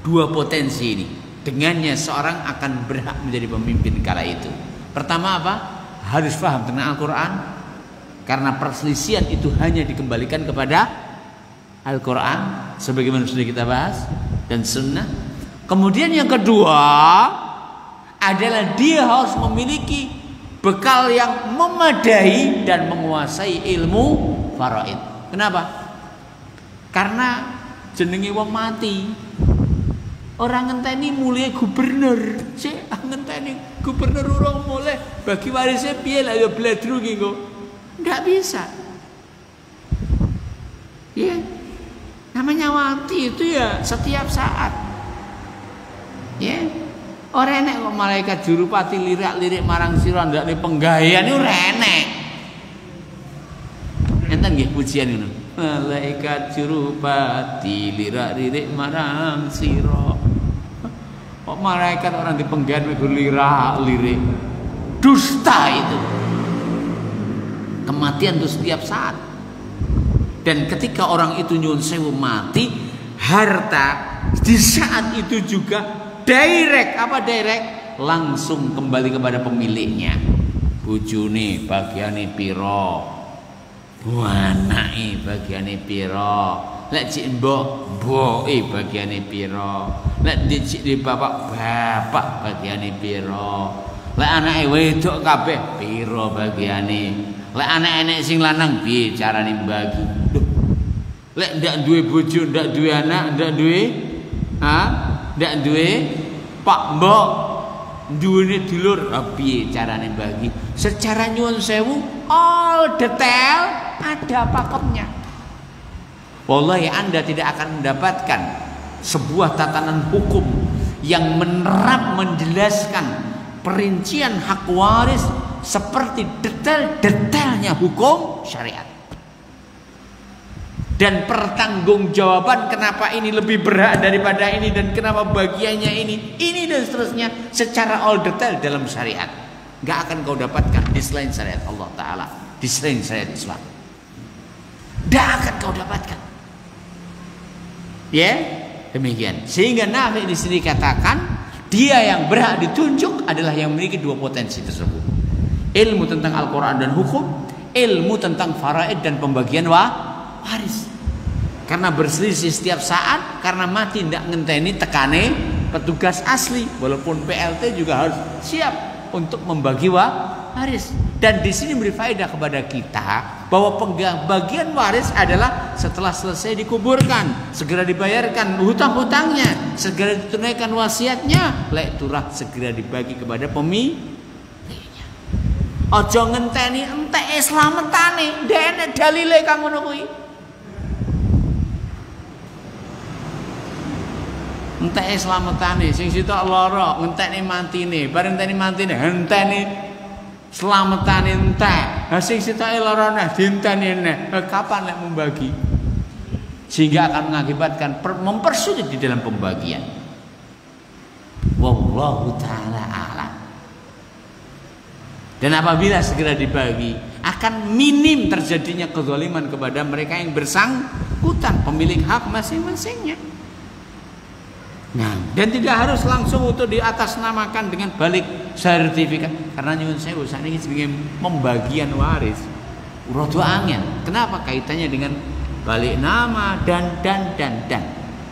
Dua potensi ini, dengannya seorang akan berhak menjadi pemimpin kala itu. Pertama apa? Harus paham tentang Al-Quran, karena perselisihan itu hanya dikembalikan kepada Al-Quran sebagaimana sudah kita bahas, dan Sunnah. Kemudian yang kedua adalah dia harus memiliki bekal yang memadai dan menguasai ilmu faraid. Kenapa? Karena jenenge wong mati. Orang ngenteni mulai gubernur, sik ngenteni gubernur urung mulai bagi warisnya piye lah ya bledru ki kok. Enggak bisa. Ya. Namanya mati itu ya setiap saat. Ya. Ora enek kok malaikat jurupati lirak-lirik marang sira ndakne penggawean iku ora enek. Enten nggih pujian ngono. Malaikat jurupati lirak-lirik marang sira. Kok malaikat orang di penggawean kudu lirak-lirik. Dusta itu. Kematian itu setiap saat. Dan ketika orang itu nyuwun sewu mati, harta di saat itu juga direct langsung kembali kepada pemiliknya. Bojone bagiane pira, anake bagiane pira, lek cik mbok mboke bagiane pira, lek cik di bapak bagiane pira, lek anake wedok kabeh pira bagiane, lek anak enek sing lanang piye carane mbagi. Lek ndak duwe bojo, ndak duwe anak, ndak duwe ndak duwe pak mbok, duwene dulur, piye carane bagi? Secara nyuwun sewu, all detail ada pakemnya. Wallahi Anda tidak akan mendapatkan sebuah tatanan hukum yang menjelaskan perincian hak waris seperti detail-detailnya hukum syariat. Dan pertanggungjawaban kenapa ini lebih berhak daripada ini dan kenapa bagiannya ini dan seterusnya secara all detail dalam syariat. Gak akan kau dapatkan di selain syariat Allah Ta'ala, di selain syariat Islam. Gak akan kau dapatkan. Ya, demikian. Sehingga Nafi di sini katakan dia yang berhak ditunjuk adalah yang memiliki dua potensi tersebut. Ilmu tentang Al-Quran dan hukum, ilmu tentang faraid dan pembagian waris. Karena berselisih setiap saat, karena mati tidak ngenteni tekane petugas asli, walaupun PLT juga harus siap untuk membagi waris. Dan di sini beri faedah kepada kita bahwa pembagian waris adalah setelah selesai dikuburkan, segera dibayarkan hutang-hutangnya, segera ditunaikan wasiatnya, lek turah segera dibagi kepada pemiliknya. Ojo ngenteni entek slametane, dene dalile kang ngono kuwi. Entek slametane sing sitok lara ngentekne mantine, bareng enteni mantine henteni slametane entek. Ha sing sitoke lara neh dinteni neh. Kapan nek membagi? Sehingga akan mengakibatkan mempersulit di dalam pembagian. Wallahu taala a'lam. Dan apabila segera dibagi, akan minim terjadinya kezaliman kepada mereka yang bersangkutan, pemilik hak masing-masingnya. Nah, dan tidak harus langsung untuk diatasnamakan dengan balik sertifikat, karena nyuwun sewu sakniki sebagai pembagian waris rada angel. Kenapa? Kaitannya dengan balik nama dan.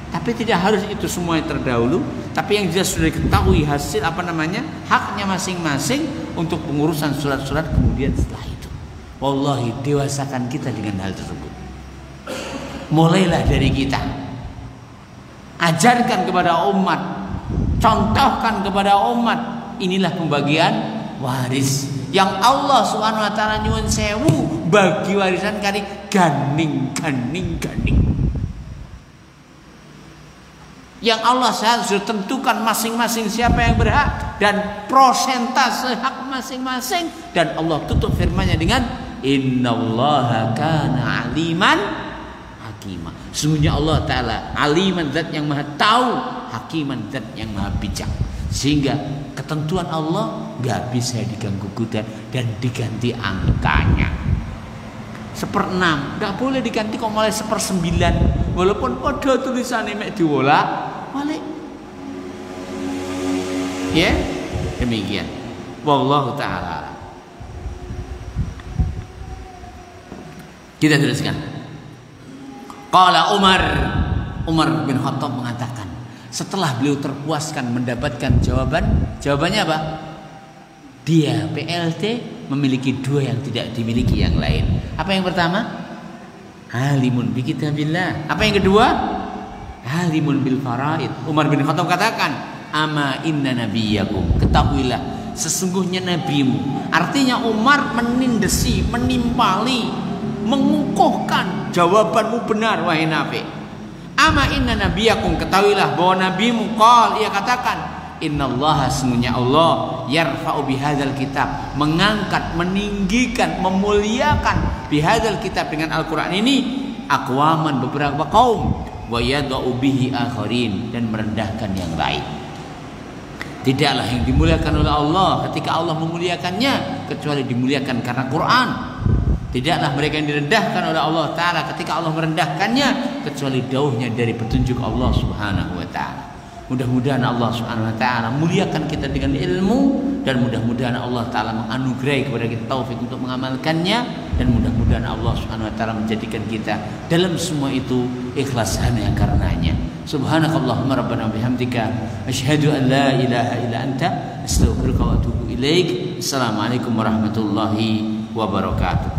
Tapi tidak harus itu semua yang terdahulu, tapi yang jelas sudah diketahui hasil haknya masing-masing untuk pengurusan surat-surat kemudian setelah itu. Wallahi, dewasakan kita dengan hal tersebut. Mulailah dari kita. Ajarkan kepada umat, contohkan kepada umat, inilah pembagian waris yang Allah Subhanahu wa taala nyuwun sewu bagi warisan kali ganing. Yang Allah sudah tentukan masing-masing siapa yang berhak dan prosentase hak masing-masing, dan Allah tutup firman-Nya dengan innallaha kana aliman hakimah. Sesungguhnya Allah Ta'ala aliman, zat yang maha tahu, hakiman, zat yang maha bijak. Sehingga ketentuan Allah gak bisa diganggu-gugat dan diganti angkanya. 1/6. Nggak boleh diganti kok malah 1/9. Walaupun pada tulisannya mek diwolak balik. Ya, demikian. Wallahu taala. Kita teruskan. Qala Umar bin Khattab mengatakan, setelah beliau terpuaskan mendapatkan jawabannya apa? Dia PLT memiliki 2 yang tidak dimiliki yang lain. Apa yang pertama? Alimun bi kitabillah. Apa yang kedua? Alimun bil faraid. Umar bin Khattab katakan, ama inna nabiyakum, ketahuilah sesungguhnya nabimu. Artinya Umar menindesi, menimpali, mengukuhkan jawabanmu benar wahai Nabi. Ama inna nabiyakum, ketahuilah bahwa nabimu qal, ia katakan, innallaha, sesungguhnya Allah, yarfa'u bihadzal kitab, mengangkat, meninggikan, memuliakan bihadzal kitab, dengan Al-Qur'an ini, aqwaman, beberapa kaum, wa yad'u bihi akharin, dan merendahkan yang lain. Tidaklah yang dimuliakan oleh Allah ketika Allah memuliakannya kecuali dimuliakan karena Quran. Tidaklah mereka yang direndahkan oleh Allah Ta'ala ketika Allah merendahkannya kecuali jauhnya dari petunjuk Allah Subhanahu wa Ta'ala. Mudah-mudahan Allah Subhanahu wa Ta'ala muliakan kita dengan ilmu, dan mudah-mudahan Allah Ta'ala menganugerahi kepada kita taufik untuk mengamalkannya, dan mudah-mudahan Allah Subhanahu wa Ta'ala menjadikan kita dalam semua itu ikhlas hanya karenanya. Subhanakallahumma rabbana bihamdika asyhadu an la ilaha illa anta astaghfiruka wa atubu ilaik. Assalamualaikum warahmatullahi wabarakatuh.